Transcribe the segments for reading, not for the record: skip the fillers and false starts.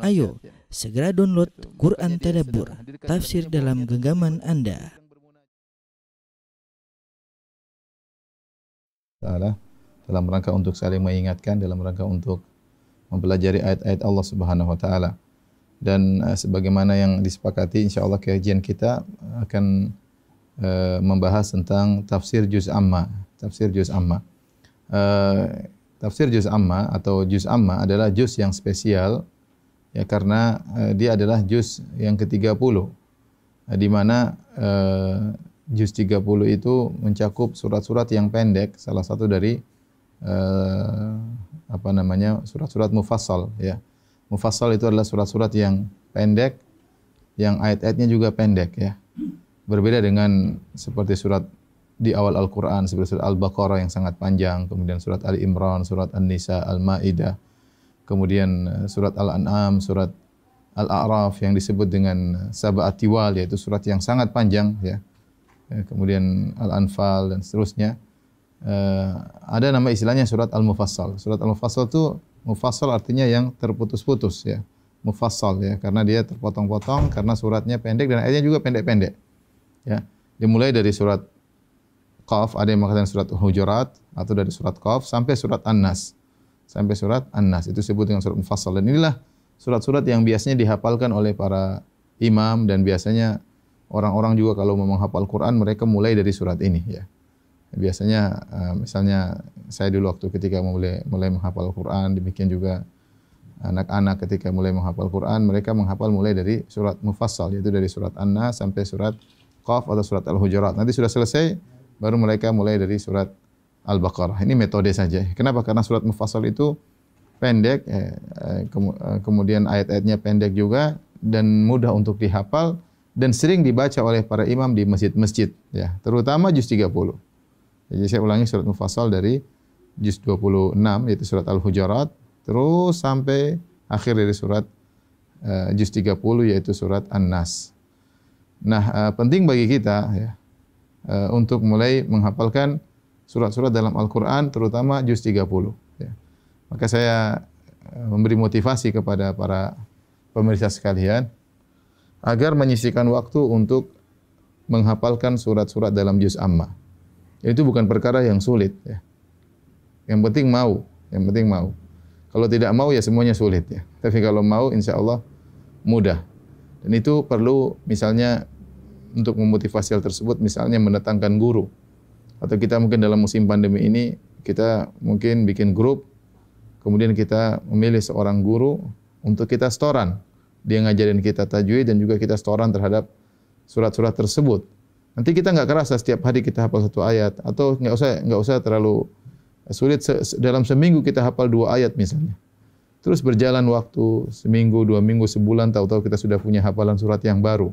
Ayo, segera download Quran Tadabbur, tafsir dalam genggaman Anda. Dalam rangka untuk saling mengingatkan, dalam rangka untuk mempelajari ayat-ayat Allah Subhanahu wa taala. Dan sebagaimana yang disepakati, insyaallah kajian kita akan membahas tentang tafsir juz amma. Tafsir juz amma. Tafsir juz amma atau juz amma adalah juz yang spesial ya, karena dia adalah juz yang ke-30 di mana juz 30 itu mencakup surat-surat yang pendek, salah satu dari surat-surat mufassal ya. Mufassal itu adalah surat-surat yang pendek, yang ayat-ayatnya juga pendek ya. Berbeda dengan seperti surat di awal Al-Quran, seperti surat Al-Baqarah yang sangat panjang, kemudian surat Ali Imran, surat An-Nisa, Al-Ma'idah, kemudian surat Al-An'am, surat Al-A'raf yang disebut dengan Sab'at Tiwal, yaitu surat yang sangat panjang ya. Kemudian Al-Anfal dan seterusnya. Ada nama istilahnya surat Al-Mufassal. Surat Al-Mufassal itu, mufassal artinya yang terputus-putus ya. Mufassal ya, karena dia terpotong-potong, karena suratnya pendek dan ayatnya juga pendek-pendek. Ya. Dimulai dari surat Qaf, ada yang mengatakan surat Hujurat, atau dari surat Qaf sampai surat An-Nas. Sampai surat An-Nas, itu disebut dengan surat Mufassal. Dan inilah surat-surat yang biasanya dihafalkan oleh para imam, dan biasanya orang-orang juga kalau mau menghafal Quran, mereka mulai dari surat ini ya. Biasanya misalnya saya dulu waktu ketika mulai menghafal Quran, demikian juga anak-anak ketika mulai menghafal Quran, mereka menghafal mulai dari surat Mufassal, yaitu dari surat An-Nas sampai surat Qaf atau surat Al-Hujurat. Nanti sudah selesai, baru mereka mulai dari surat Al-Baqarah. Ini metode saja. Kenapa? Karena surat Mufassal itu pendek, kemudian ayat-ayatnya pendek juga, dan mudah untuk dihafal, dan sering dibaca oleh para imam di masjid-masjid, ya, terutama juz 30. Jadi saya ulangi, surat Mufassal dari juz 26, yaitu surat Al-Hujurat, terus sampai akhir dari surat juz 30, yaitu surat An-Nas. Nah, penting bagi kita ya, untuk mulai menghafalkan surat-surat dalam Al-Quran, terutama juz 30. Ya. Maka saya memberi motivasi kepada para pemirsa sekalian agar menyisihkan waktu untuk menghafalkan surat-surat dalam juz amma. Itu bukan perkara yang sulit. Ya. Yang penting mau. Kalau tidak mau ya semuanya sulit ya. Tapi kalau mau, insya Allah mudah. Dan itu perlu misalnya untuk memotivasi hal tersebut, misalnya mendatangkan guru. Atau kita mungkin dalam musim pandemi ini, kita mungkin bikin grup, kemudian kita memilih seorang guru untuk kita setoran. Dia ngajarin kita tajwid dan juga kita setoran terhadap surat-surat tersebut. Nanti kita nggak kerasa setiap hari kita hafal satu ayat, atau nggak usah terlalu sulit. Dalam seminggu kita hafal 2 ayat misalnya. Terus berjalan waktu seminggu, 2 minggu, sebulan, tahu-tahu kita sudah punya hafalan surat yang baru.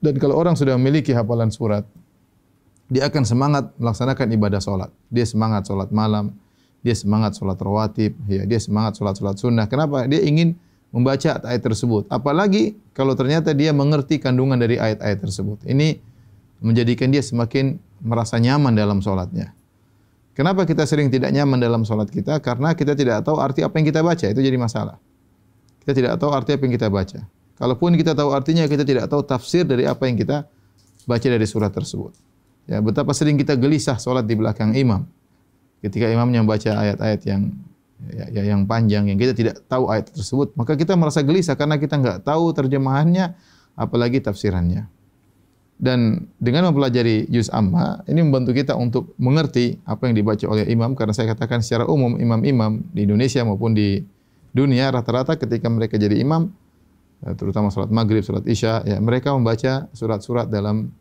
Dan kalau orang sudah memiliki hafalan surat, dia akan semangat melaksanakan ibadah sholat. Dia semangat sholat malam, dia semangat sholat rawatib, ya, dia semangat sholat sunnah. Kenapa? Dia ingin membaca ayat tersebut. Apalagi kalau ternyata dia mengerti kandungan dari ayat-ayat tersebut. Ini menjadikan dia semakin merasa nyaman dalam sholatnya. Kenapa kita sering tidak nyaman dalam sholat kita? Karena kita tidak tahu arti apa yang kita baca. Itu jadi masalah. Kita tidak tahu arti apa yang kita baca. Kalaupun kita tahu artinya, kita tidak tahu tafsir dari apa yang kita baca dari surat tersebut. Ya, betapa sering kita gelisah sholat di belakang imam. Ketika imamnya membaca ayat-ayat yang panjang, yang kita tidak tahu ayat tersebut, maka kita merasa gelisah karena kita enggak tahu terjemahannya, apalagi tafsirannya. Dan dengan mempelajari juz amma, ini membantu kita untuk mengerti apa yang dibaca oleh imam, karena saya katakan secara umum imam-imam di Indonesia maupun di dunia rata-rata ketika mereka jadi imam, terutama salat maghrib, salat isya, ya, mereka membaca surat-surat dalam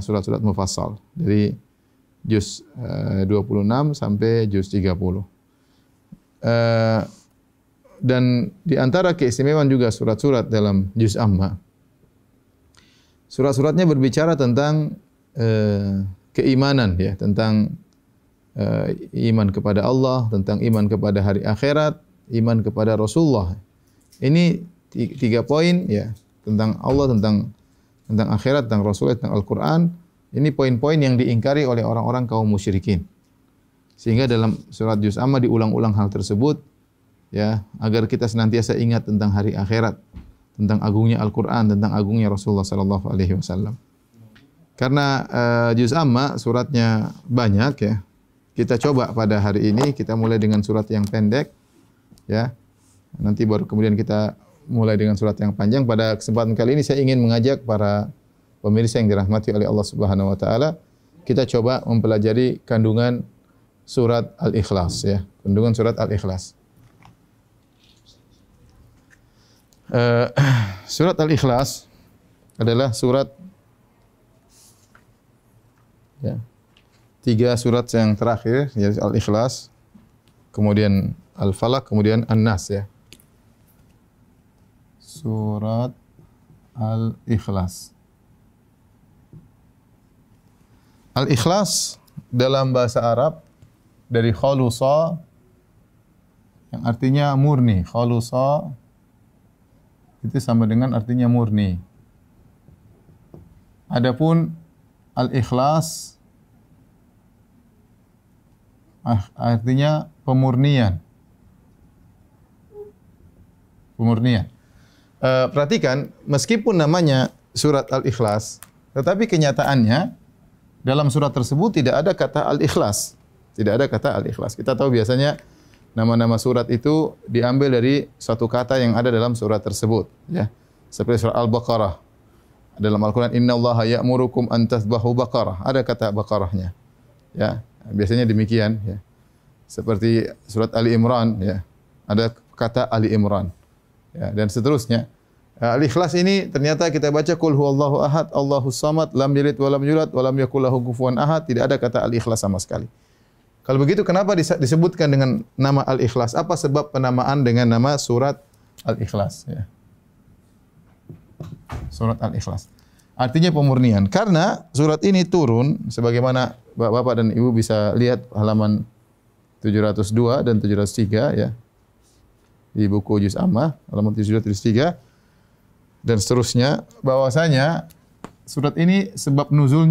surat-surat mufassal dari juz 26 sampai juz 30. Dan di antara keistimewaan juga surat-surat dalam juz amma, surat-suratnya berbicara tentang keimanan ya, tentang iman kepada Allah, tentang iman kepada hari akhirat, iman kepada Rasulullah. Ini 3 poin ya, tentang Allah, tentang akhirat, tentang Rasulullah, tentang Al-Quran. Ini poin-poin yang diingkari oleh orang-orang kaum musyrikin. Sehingga dalam surat juz amma diulang-ulang hal tersebut ya, agar kita senantiasa ingat tentang hari akhirat, tentang agungnya Al-Qur'an, tentang agungnya Rasulullah sallallahu alaihi wasallam. Karena juz amma suratnya banyak ya. Kita coba pada hari ini kita mulai dengan surat yang pendek ya. Nanti baru kemudian kita mulai dengan surat yang panjang. Pada kesempatan kali ini saya ingin mengajak para pemirsa yang dirahmati oleh Allah Subhanahu wa taala, kita coba mempelajari kandungan surat Al-Ikhlas ya. Kandungan surat Al-Ikhlas. Surat Al-Ikhlas adalah surat ya, 3 surat yang terakhir, yaitu Al-Ikhlas, kemudian Al-Falaq, kemudian An-Nas ya. Surat Al-Ikhlas. Al-Ikhlas dalam bahasa Arab dari khalusa yang artinya murni. Khalusa itu sama dengan artinya murni. Adapun Al-Ikhlas artinya pemurnian. Pemurnian. Perhatikan, meskipun namanya surat Al-Ikhlas, tetapi kenyataannya dalam surat tersebut tidak ada kata Al-Ikhlas. Tidak ada kata Al-Ikhlas. Kita tahu biasanya nama-nama surat itu diambil dari satu kata yang ada dalam surat tersebut. Ya. Seperti surat Al-Baqarah. Dalam Al-Quran, Innallaha ya'murukum an tasbahu baqarah. Ada kata baqarahnya. Ya, biasanya demikian. Ya. Seperti surat Ali Imran. Ya. Ada kata Ali Imran. Ya, dan seterusnya. Al-Ikhlas ini ternyata kita baca Qul huwallahu ahad, Allahus samad, lam yalid wa lam yulad wa lam yakul lahu kufuwan ahad. Tidak ada kata Al-Ikhlas sama sekali. Kalau begitu kenapa disebutkan dengan nama Al-Ikhlas? Apa sebab penamaan dengan nama surat Al-Ikhlas? Ya. Surat Al-Ikhlas. Artinya pemurnian. Karena surat ini turun, sebagaimana Bapak dan Ibu bisa lihat halaman 702 dan 703 ya. Di buku Juz Ammah, halaman 703 dan seterusnya, bahwasanya surat ini sebab nuzul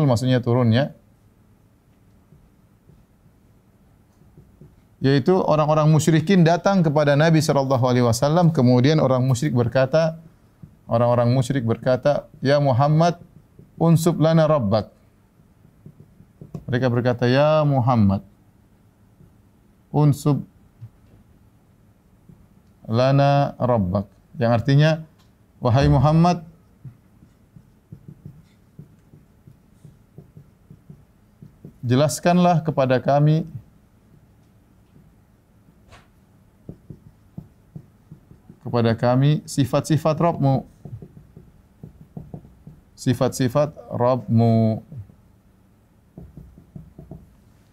maksudnya turunnya, yaitu orang-orang musyrikin datang kepada Nabi SAW, kemudian orang musyrik berkata, Ya Muhammad, unsub lana rabbak. Mereka berkata, Ya Muhammad, unsub lana rabbak. Yang artinya, wahai Muhammad, jelaskanlah kepada kami sifat-sifat Rabb-Mu. Sifat-sifat Rabb-Mu.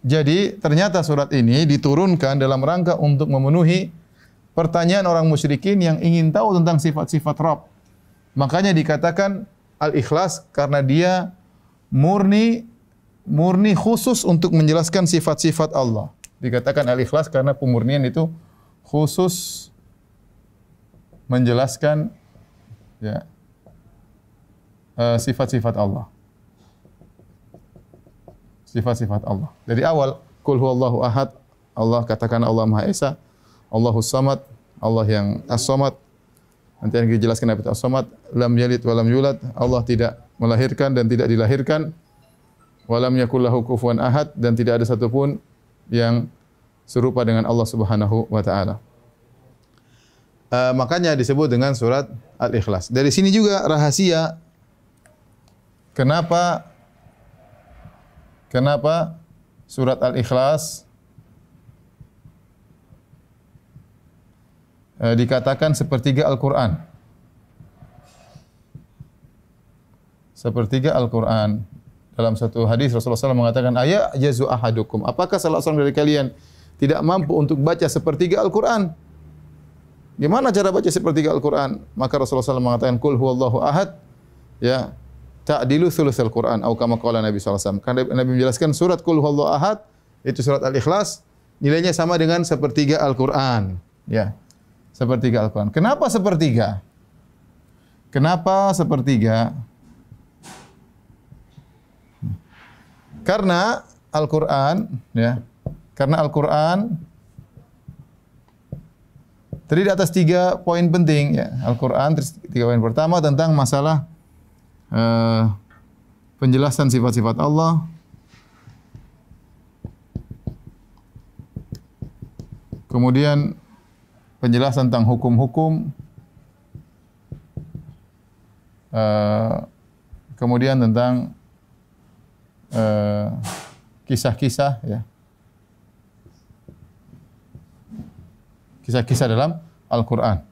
Jadi ternyata surat ini diturunkan dalam rangka untuk memenuhi pertanyaan orang musyrikin yang ingin tahu tentang sifat-sifat Rabb. Makanya dikatakan Al-Ikhlas karena dia murni khusus untuk menjelaskan sifat-sifat Allah. Dikatakan Al-Ikhlas karena pemurnian itu khusus menjelaskan ya, sifat-sifat Allah. Sifat-sifat Allah. Dari awal, Qul huwallahu ahad, Allah katakan Allah Maha Esa, Allahus samad, Allah yang as-samad. Nanti yang dijelaskan apa itu as-samad, lam yalid wa lam yulad, Allah tidak melahirkan dan tidak dilahirkan. Wa lam yakul lahu kufuwan ahad, dan tidak ada satupun yang serupa dengan Allah Subhanahu wa taala. Makanya disebut dengan surat Al-Ikhlas. Dari sini juga rahasia kenapa surat Al-Ikhlas dikatakan sepertiga Al-Quran. Sepertiga Al-Quran. Dalam satu hadis Rasulullah SAW mengatakan, Aya jazu ahadukum. Apakah salah seorang dari kalian tidak mampu untuk baca sepertiga Al-Quran? Gimana cara baca sepertiga Al-Quran? Maka Rasulullah SAW mengatakan, Qul huwallahu ahad, ya, ta'dilu thulutsal Quran, atau kama qala Nabi SAW. Karena Nabi menjelaskan surat Qul huwallahu ahad, itu surat Al-Ikhlas, nilainya sama dengan sepertiga Al-Quran. Ya, sepertiga Al-Quran. Kenapa sepertiga? Kenapa sepertiga? Karena Al-Quran, ya, Karena Al-Quran terdiri atas 3 poin penting. Ya. Al-Quran 3 poin. Pertama tentang masalah penjelasan sifat-sifat Allah. Kemudian penjelasan tentang hukum-hukum. Kemudian tentang kisah-kisah, ya. Kisah-kisah dalam Al-Quran.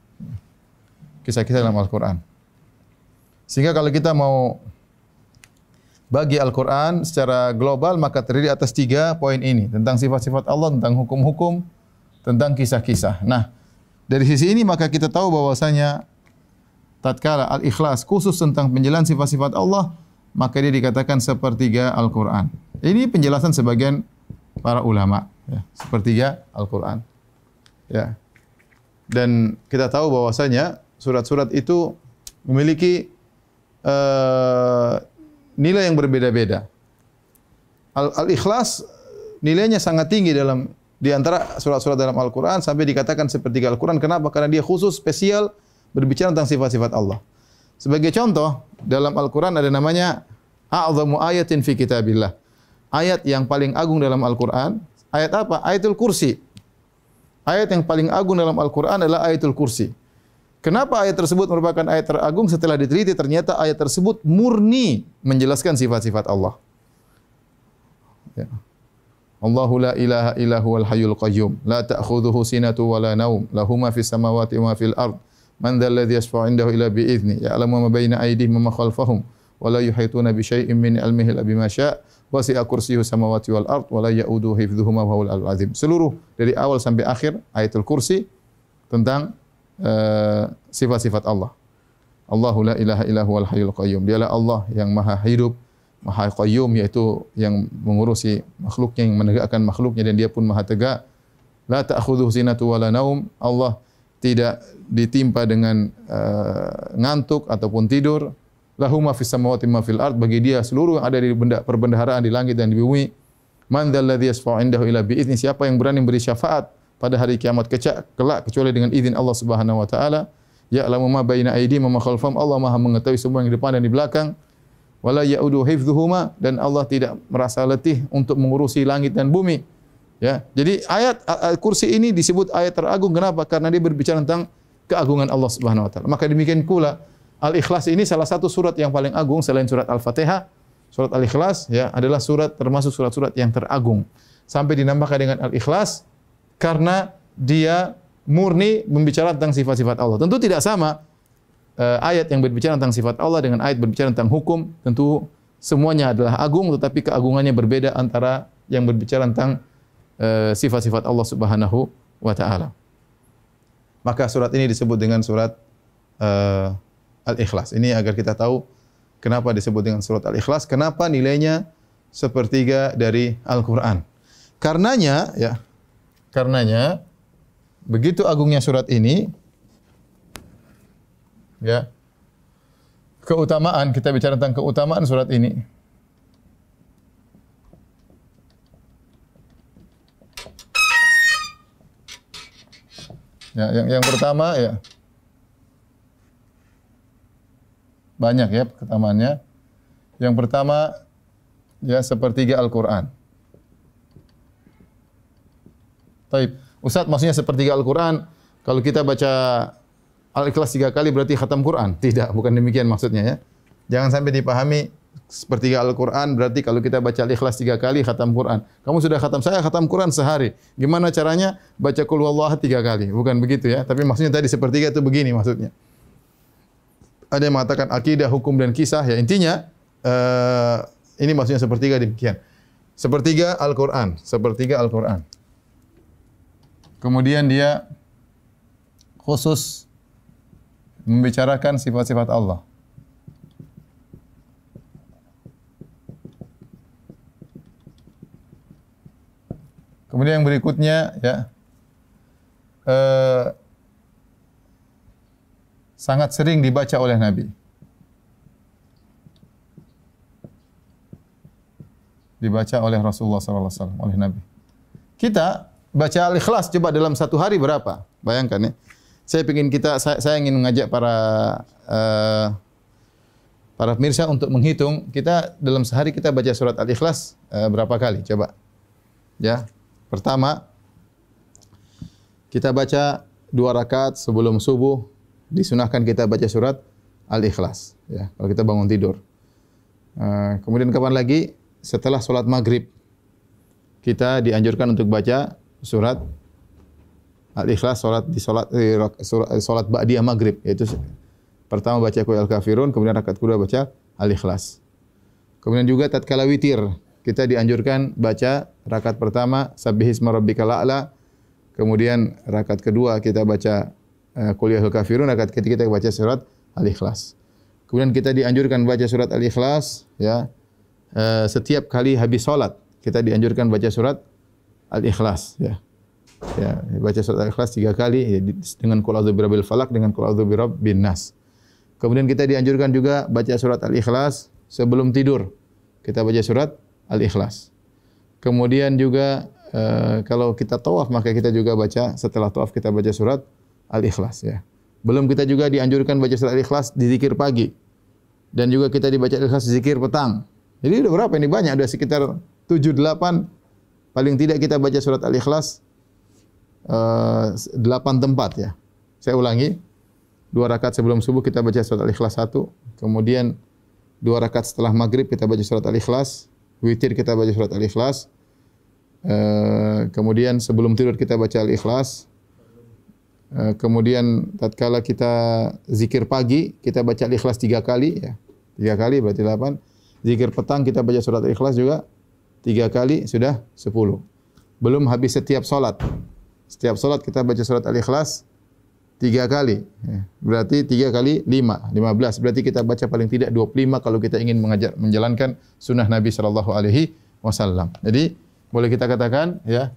Kisah-kisah dalam Al-Quran. Sehingga kalau kita mau bagi Al-Quran secara global, maka terdiri atas 3 poin ini. Tentang sifat-sifat Allah, tentang hukum-hukum, tentang kisah-kisah. Nah, dari sisi ini maka kita tahu bahwasanya tatkala Al-Ikhlas khusus tentang penjelasan sifat-sifat Allah, maka dia dikatakan sepertiga Al-Quran. Ini penjelasan sebagian para ulama, ya, sepertiga Al-Quran. Ya. Dan kita tahu bahwasanya surat-surat itu memiliki nilai yang berbeda-beda. Al-Ikhlas nilainya sangat tinggi di antara surat-surat dalam Al-Quran sampai dikatakan sepertiga Al-Quran. Kenapa? Karena dia khusus spesial berbicara tentang sifat-sifat Allah. Sebagai contoh, dalam Al-Quran ada namanya a'zamu ayatin fi kitabillah. Ayat yang paling agung dalam Al-Quran. Ayat apa? Ayatul Kursi. Ayat yang paling agung dalam Al-Quran adalah Ayatul Kursi. Kenapa ayat tersebut merupakan ayat teragung? Setelah diteliti ternyata ayat tersebut murni menjelaskan sifat-sifat Allah. Ya. Allahu la ilaha illa huwal hayyul qayyum, la ta'khudhuhu sinatu wa la naum, lahu ma fis samawati wa ma fil ard. Man dzal ladzi yashfa'u 'indahu illa bi idznihi, ya'lamu ma baina aydihim wa ma khalfahum, wa la yuhituna bi syai'in min 'ilmihi illa bima syaa', wasi'a kursiyyuhu samawati wal ard, wa la ya'uduhu hifdhuhuma wa huwal 'aliyyul 'azim. Seluruh dari awal sampai akhir Ayatul Kursi tentang sifat-sifat Allah. Allahu la ilaha illa huwal hayyul qayyum. Dialah Allah yang maha hidup, maha qayyum, yaitu yang mengurusi makhluknya, yang menegakkan makhluknya, dan dia pun maha tegak. La ta'khudhuhu sinatu wa la naum. Allah tidak ditimpa dengan ngantuk ataupun tidur. Lahu ma fis samawati ma fil ard. Bagi dia seluruh yang ada di perbendaharaan di langit dan di bumi. Man dzal ladzi yashfa'u 'indahu illa bi idznihi. Siapa yang berani memberi syafaat pada hari kiamat kelak kecuali dengan izin Allah Subhanahu wa taala. Ya'lamu ma baina aydihim wa ma khalfahum. Allah Maha mengetahui semua yang di depan dan di belakang. Wala ya'udu hifdhuhuma, dan Allah tidak merasa letih untuk mengurusi langit dan bumi. Ya. Jadi ayat Al-Kursi ini disebut ayat teragung. Kenapa? Karena dia berbicara tentang keagungan Allah Subhanahu wa taala. Maka demikian pula Al-Ikhlas ini salah satu surat yang paling agung selain surat Al-Fatihah. Surat Al-Ikhlas, ya, adalah surat termasuk surat-surat yang teragung. Sampai dinamakan dengan Al-Ikhlas karena dia murni membicarakan tentang sifat-sifat Allah. Tentu tidak sama ayat yang berbicara tentang sifat Allah dengan ayat berbicara tentang hukum. Tentu semuanya adalah agung, tetapi keagungannya berbeda antara yang berbicara tentang sifat-sifat Allah Subhanahu wa taala. Maka surat ini disebut dengan surat Al-Ikhlas. Ini agar kita tahu kenapa disebut dengan surat Al-Ikhlas, kenapa nilainya sepertiga dari Al-Qur'an. Karenanya begitu agungnya surat ini, ya. Keutamaan, kita bicara tentang keutamaan surat ini. Ya, yang pertama, ya, banyak ya keutamaannya. Yang pertama, ya, sepertiga Al-Quran. Taib. Ustaz, maksudnya sepertiga Al-Quran, kalau kita baca Al-Ikhlas 3 kali berarti khatam Quran? Tidak, bukan demikian maksudnya, ya. Jangan sampai dipahami sepertiga Al-Quran berarti kalau kita baca Al-Ikhlas 3 kali khatam Quran. Kamu sudah khatam, saya khatam Quran sehari. Gimana caranya? Baca Qul Huwallahu 3 kali. Bukan begitu, ya. Tapi maksudnya tadi sepertiga itu begini maksudnya. Ada yang mengatakan akidah, hukum dan kisah, ya. Intinya ini maksudnya sepertiga demikian. Sepertiga Al-Quran, sepertiga Al-Quran. Kemudian dia khusus membicarakan sifat-sifat Allah. Kemudian yang berikutnya, ya, sangat sering dibaca oleh Nabi. Dibaca oleh Rasulullah SAW, oleh Nabi. Kita baca Al-Ikhlas coba dalam satu hari berapa? Bayangkan ya. Saya ingin mengajak para pemirsa untuk menghitung kita dalam sehari kita baca surat Al-Ikhlas berapa kali? Coba. Ya. Pertama, kita baca 2 rakaat sebelum subuh, disunahkan kita baca surat Al-Ikhlas ya, kalau kita bangun tidur. Kemudian kapan lagi? Setelah salat maghrib kita dianjurkan untuk baca surat Al-Ikhlas salat ba'diyah maghrib, yaitu pertama baca Qul Al-Kafirun, kemudian rakaat kedua baca Al-Ikhlas. Kemudian juga tatkala witir kita dianjurkan baca rakaat pertama Sabbihisma Rabbikal A'la, kemudian rakaat kedua kita baca Qul Al-Kafirun, rakaat ketiga kita baca surat Al-Ikhlas. Kemudian kita dianjurkan baca surat Al-Ikhlas ya. Setiap kali habis salat kita dianjurkan baca surat Al-Ikhlas ya. Ya, baca surat Al-Ikhlas 3 kali ya, dengan Qul A'udzu Birabbil Falaq, dengan Qul A'udzu Birabbin Nas. Kemudian kita dianjurkan juga baca surat Al-Ikhlas sebelum tidur. Kita baca surat Al-Ikhlas. Kemudian juga kalau kita tawaf maka kita juga baca setelah tawaf kita baca surat Al-Ikhlas ya. Belum kita juga dianjurkan baca surat Al-Ikhlas di zikir pagi. Dan juga kita dibaca Al-Ikhlas di zikir petang. Jadi udah berapa ini? Banyak, ada sekitar 7-8. Paling tidak kita baca surat Al-Ikhlas 8 tempat ya. Saya ulangi. 2 rakaat sebelum subuh kita baca surat Al-Ikhlas 1. Kemudian 2 rakaat setelah maghrib kita baca surat Al-Ikhlas. Witir kita baca surat Al-Ikhlas. Kemudian sebelum tidur kita baca Al-Ikhlas. Kemudian tatkala kita zikir pagi kita baca Al-Ikhlas 3 kali ya. 3 kali berarti 8. Zikir petang kita baca surat Al-Ikhlas juga 3 kali, sudah 10. Belum habis setiap salat. Setiap salat kita baca surat Al-Ikhlas 3 kali. Ya. Berarti 3 kali 5, 15. Berarti kita baca paling tidak 25 kalau kita ingin menjalankan sunnah Nabi sallallahu alaihi wasallam. Jadi boleh kita katakan ya,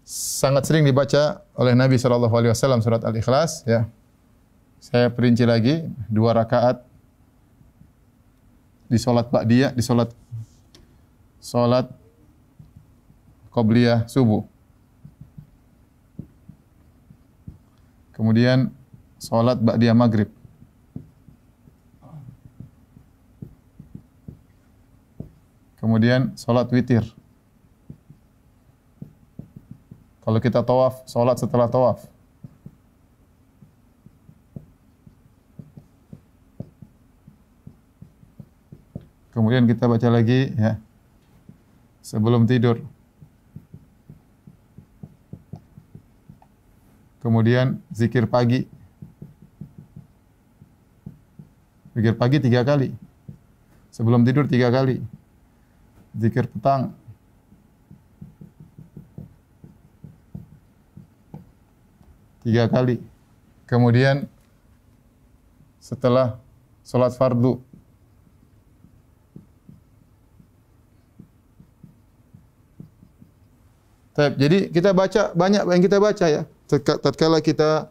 sangat sering dibaca oleh Nabi sallallahu alaihi wasallam surat Al-Ikhlas ya. Saya perinci lagi 2 rakaat di salat ba'diyah, di salat qabliyah subuh. Kemudian salat ba'diyah maghrib. Kemudian salat witir. Kalau kita tawaf, salat setelah tawaf. Kemudian kita baca lagi ya sebelum tidur. Kemudian zikir pagi. Zikir pagi 3 kali. Sebelum tidur 3 kali. Zikir petang 3 kali. Kemudian setelah salat fardu jadi kita baca banyak yang kita baca ya. Tatkala kita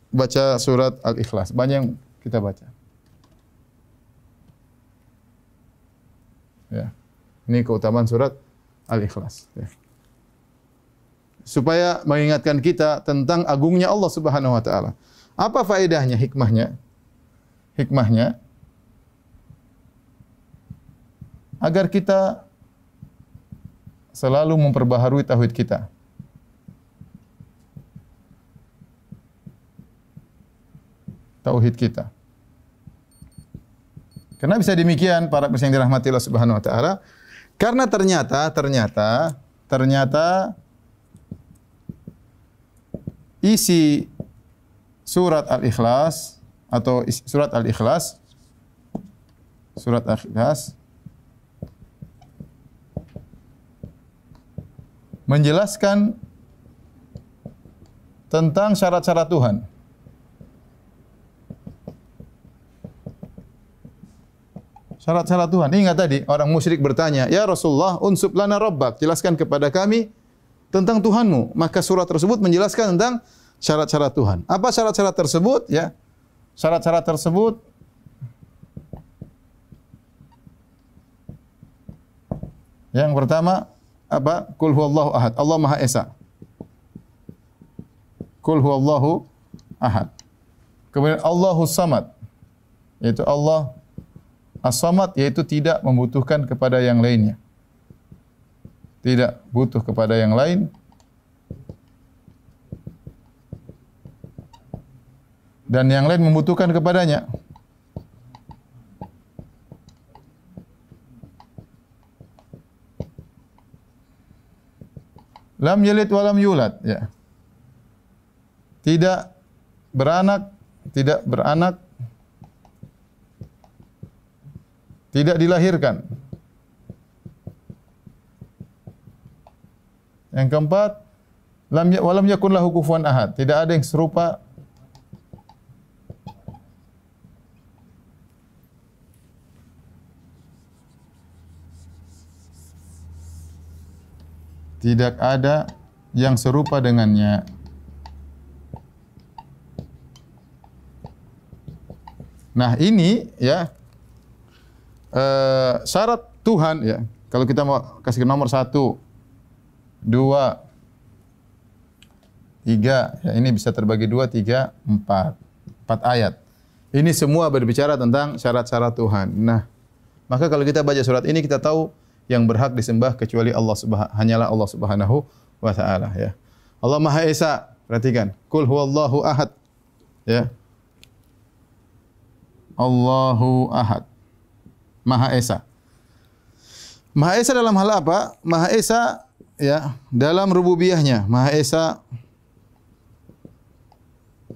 baca surat Al-Ikhlas, banyak yang kita baca. Ya. Ini keutamaan surat Al-Ikhlas. Ya. Supaya mengingatkan kita tentang agungnya Allah Subhanahu wa taala. Apa faedahnya, hikmahnya? Hikmahnya agar kita selalu memperbaharui tauhid kita. Tauhid kita. Kenapa bisa demikian para pemirsa yang dirahmati Allah Subhanahu wa taala? Karena ternyata isi surat Al-Ikhlas atau surat Al-Ikhlas menjelaskan tentang syarat-syarat Tuhan. Syarat-syarat Tuhan. Ingat tadi orang musyrik bertanya, "Ya Rasulullah, unsub lana rabbak." Jelaskan kepada kami tentang Tuhanmu. Maka surat tersebut menjelaskan tentang syarat-syarat Tuhan. Apa syarat-syarat tersebut? Ya. Syarat-syarat tersebut yang pertama apa? Qul huwallahu ahad. Allah Maha Esa. Qul huwallahu ahad. Kemudian Allahus samad, yaitu Allah as-samad, yaitu tidak membutuhkan kepada yang lainnya. Tidak butuh kepada yang lain. Dan yang lain membutuhkan kepadanya. Lam yalid wa lam yulad, ya. Tidak beranak, tidak dilahirkan. Yang keempat, wa lam yakun lahu kufuwan ahad, tidak ada yang serupa. Tidak ada yang serupa dengannya. Nah, ini ya syarat Tuhan ya. Kalau kita mau kasih nomor 1, 2, 3, ya ini bisa terbagi 2, 3, 4. 4 ayat. Ini semua berbicara tentang syarat-syarat Tuhan. Nah, maka kalau kita baca surat ini kita tahu yang berhak disembah kecuali hanyalah Allah Subhanahu wa taala ya. Allah Maha Esa. Perhatikan. Qul huwallahu ahad. Ya. Allahu ahad. Maha Esa. Maha Esa dalam hal apa? Maha Esa ya dalam rububiyahnya. Maha Esa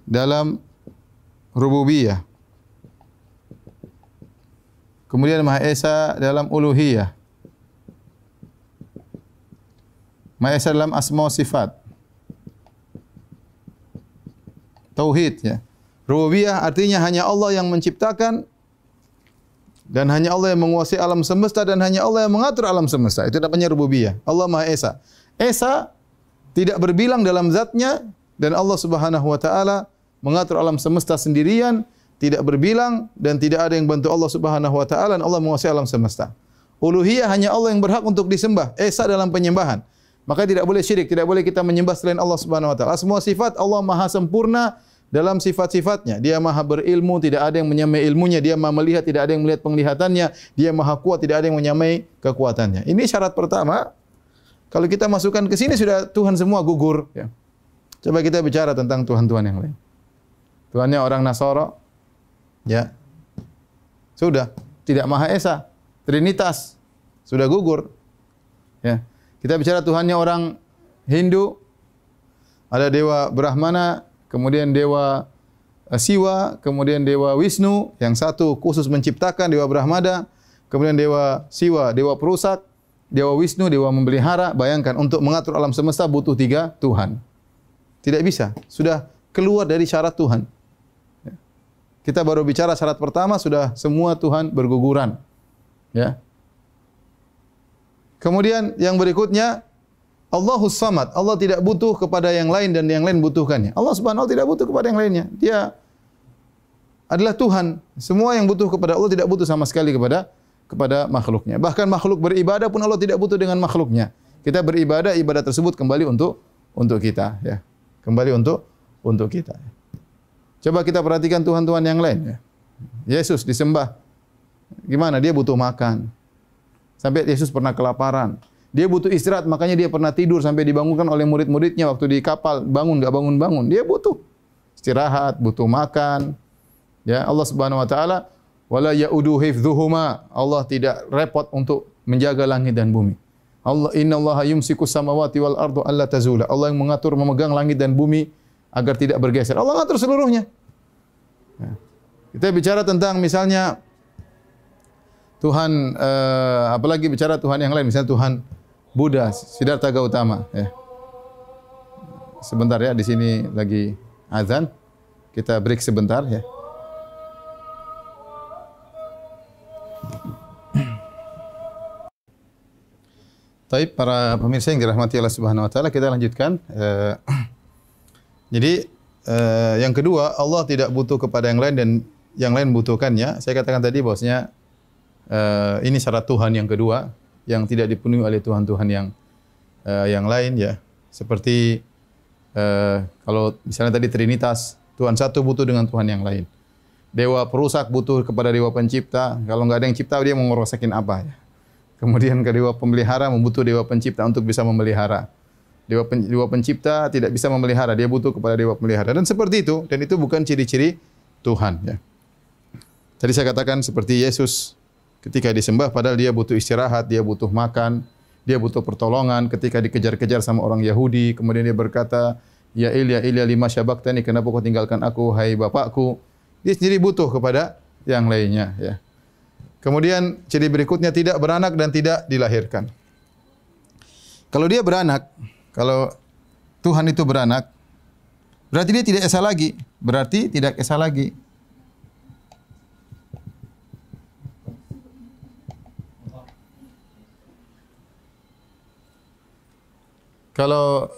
dalam rububiyah. Kemudian Maha Esa dalam uluhiyah. Maha Esa dalam asma sifat. Tauhid ya. Rububiyah artinya hanya Allah yang menciptakan dan hanya Allah yang menguasai alam semesta dan hanya Allah yang mengatur alam semesta. Itu namanya rububiyah. Allah Maha Esa. Esa tidak berbilang dalam zatnya dan Allah Subhanahu wa taala mengatur alam semesta sendirian, tidak berbilang dan tidak ada yang bantu Allah Subhanahu wa taala dan Allah menguasai alam semesta. Uluhiyah hanya Allah yang berhak untuk disembah. Esa dalam penyembahan. Maka tidak boleh syirik, tidak boleh kita menyembah selain Allah Subhanahu wa taala. Semua sifat Allah Maha sempurna dalam sifat-sifatnya. Dia Maha berilmu, tidak ada yang menyamai ilmunya. Dia Maha melihat, tidak ada yang melihat penglihatannya. Dia Maha kuat, tidak ada yang menyamai kekuatannya. Ini syarat pertama. Kalau kita masukkan ke sini sudah Tuhan semua gugur. Ya. Coba kita bicara tentang Tuhan-Tuhan yang lain. Tuhannya orang Nasara, ya sudah tidak Maha Esa, Trinitas sudah gugur. Ya. Kita bicara Tuhannya orang Hindu, ada dewa Brahmana, kemudian dewa Siwa, kemudian dewa Wisnu, yang satu khusus menciptakan, dewa Brahmada, kemudian dewa Siwa, dewa perusak, dewa Wisnu, dewa memelihara. Bayangkan untuk mengatur alam semesta butuh 3 Tuhan. Tidak bisa, sudah keluar dari syarat Tuhan. Kita baru bicara syarat pertama sudah semua Tuhan berguguran. Ya. Kemudian yang berikutnya Allahus samad. Allah tidak butuh kepada yang lain dan yang lain butuhkannya. Allah Subhanahu wa taala tidak butuh kepada yang lainnya. Dia adalah Tuhan. Semua yang butuh kepada Allah tidak butuh sama sekali kepada makhluknya. Bahkan makhluk beribadah pun Allah tidak butuh dengan makhluknya. Kita beribadah, ibadah tersebut kembali untuk kita ya. Kembali untuk kita. Coba kita perhatikan Tuhan-Tuhan yang lain ya. Yesus disembah. Gimana? Dia butuh makan. Sampai Yesus pernah kelaparan. Dia butuh istirahat, makanya dia pernah tidur sampai dibangunkan oleh murid-muridnya waktu di kapal. Bangun, enggak bangun-bangun. Dia butuh istirahat, butuh makan. Ya, Allah Subhanahu wa taala wala yaudu hifdzuhuma. Allah tidak repot untuk menjaga langit dan bumi. Allah innallaha yumsikus samawati wal ardu alla tazula. Allah yang mengatur memegang langit dan bumi agar tidak bergeser. Allah mengatur seluruhnya. Ya. Kita bicara tentang misalnya Tuhan, apalagi bicara Tuhan yang lain, misalnya Tuhan Buddha, Siddhartha Gautama. Ya. Sebentar ya, di sini lagi azan. Kita break sebentar ya. Baik, para pemirsa yang dirahmati Allah Subhanahu wa taala, kita lanjutkan. Jadi yang kedua, Allah tidak butuh kepada yang lain dan yang lain membutuhkannya. Saya katakan tadi bahwasanya ini syarat Tuhan yang kedua yang tidak dipenuhi oleh Tuhan-Tuhan yang lain ya. Seperti kalau misalnya tadi Trinitas, Tuhan satu butuh dengan Tuhan yang lain. Dewa perusak butuh kepada dewa pencipta. Kalau nggak ada yang cipta, dia mau ngerosakin apa ya? Kemudian ke dewa pemelihara membutuh dewa pencipta untuk bisa memelihara. Dewa pencipta tidak bisa memelihara, dia butuh kepada dewa pemelihara. Dan seperti itu, dan itu bukan ciri-ciri Tuhan ya. Tadi saya katakan seperti Yesus ketika disembah padahal dia butuh istirahat, dia butuh makan, dia butuh pertolongan ketika dikejar-kejar sama orang Yahudi, kemudian dia berkata, "Ya Ilya lima syabaktani, kenapa kau tinggalkan aku, hai Bapakku?" Dia sendiri butuh kepada yang lainnya ya. Kemudian ciri berikutnya tidak beranak dan tidak dilahirkan. Kalau dia beranak, kalau Tuhan itu beranak, berarti dia tidak esa lagi, berarti tidak esa lagi. Kalau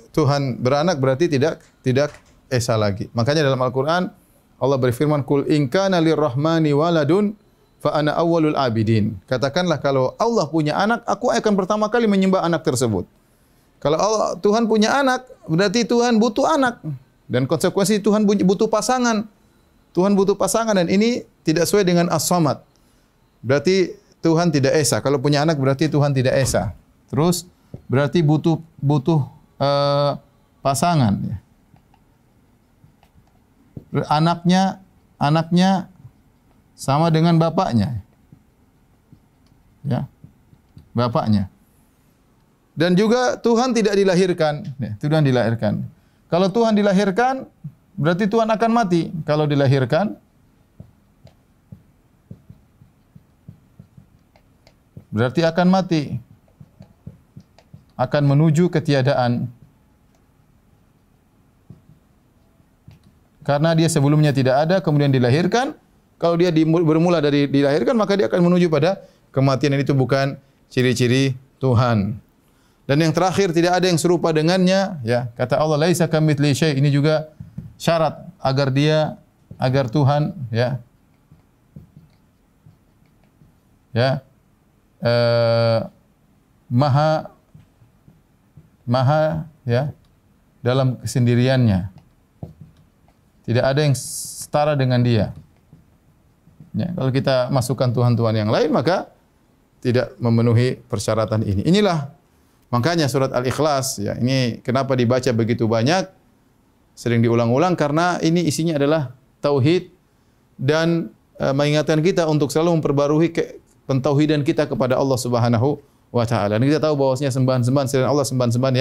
Tuhan beranak berarti tidak esa lagi. Makanya dalam Al-Quran Allah berfirman, "Qul in kana lirrahmani waladun fa ana awwalul abidin." Katakanlah kalau Allah punya anak, aku akan pertama kali menyembah anak tersebut. Kalau Tuhan punya anak, berarti Tuhan butuh anak. Dan konsekuensi Tuhan butuh pasangan. Tuhan butuh pasangan dan ini tidak sesuai dengan as-samad. Berarti Tuhan tidak esa. Kalau punya anak berarti Tuhan tidak esa. Terus berarti butuh pasangan. Anaknya sama dengan bapaknya. Ya. Bapaknya. Dan juga Tuhan tidak dilahirkan. Tuhan dilahirkan. Kalau Tuhan dilahirkan, berarti Tuhan akan mati. Kalau dilahirkan, berarti akan mati. Akan menuju ketiadaan. Karena dia sebelumnya tidak ada, kemudian dilahirkan. Kalau dia bermula dari dilahirkan, maka dia akan menuju pada kematian. Dan itu bukan ciri-ciri Tuhan. Dan yang terakhir, tidak ada yang serupa dengannya. Ya, kata Allah, "Laisa kamitslihi syai'." Ini juga syarat agar Tuhan maha dalam kesendiriannya. Tidak ada yang setara dengan dia. Ya, kalau kita masukkan Tuhan-Tuhan yang lain, maka tidak memenuhi persyaratan ini. Inilah makanya surat Al-Ikhlas, ya, ini kenapa dibaca begitu banyak, sering diulang-ulang, karena ini isinya adalah tauhid dan mengingatkan kita untuk selalu memperbarui pentauhidan kita kepada Allah Subhanahu wa taala. Dan kita tahu bahwasanya sembahan-sembahan selain Allah sembahan-sembahan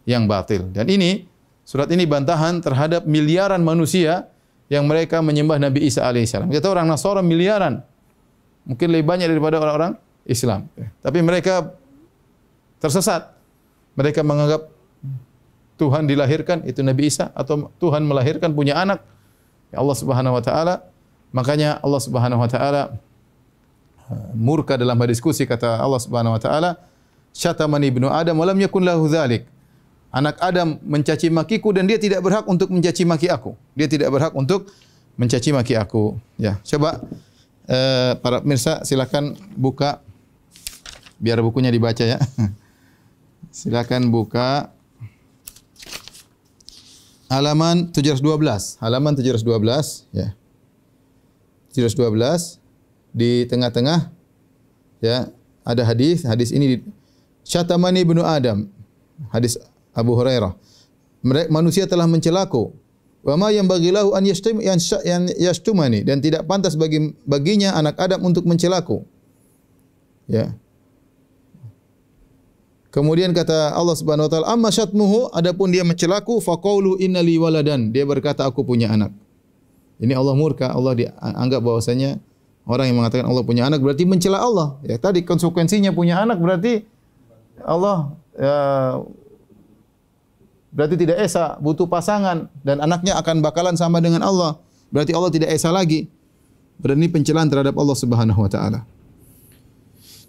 yang batil. Dan ini surat ini bantahan terhadap miliaran manusia yang mereka menyembah Nabi Isa alaihissalam. Kita tahu orang Nasara miliaran. Mungkin lebih banyak daripada orang-orang Islam. Tapi mereka tersesat. Mereka menganggap Tuhan dilahirkan itu Nabi Isa atau Tuhan melahirkan punya anak ya Allah Subhanahu wa taala. Makanya Allah Subhanahu wa taala murka dalam diskusi, kata Allah Subhanahu wa taala, "Syatamani ibnu Adam wa lam yakun lahu dzalik." Anak Adam mencaci makiku dan dia tidak berhak untuk mencaci maki aku. Dia tidak berhak untuk mencaci maki aku. Ya, coba para pemirsa silakan buka biar bukunya dibaca ya. Silakan buka halaman 712. Halaman 712 ya. 712 di tengah-tengah ya ada hadis. Hadis ini Syatamani ibnu Adam. Hadis Abu Hurairah. Manusia telah mencelaku. Wa ma yanbaghilahu an yashtumani, dan tidak pantas baginya anak Adam untuk mencelaku. Ya. Kemudian kata Allah Subhanahu wa taala, "Amma syatmuhu," adapun dia mencelaku, faqaulu innali waladan, dia berkata aku punya anak. Ini Allah murka, Allah dianggap bahwasanya orang yang mengatakan Allah punya anak berarti mencela Allah. Ya, tadi konsekuensinya punya anak berarti Allah berarti tidak esa, butuh pasangan dan anaknya akan bakalan sama dengan Allah. Berarti Allah tidak esa lagi. Berarti pencelaan terhadap Allah Subhanahu wa taala.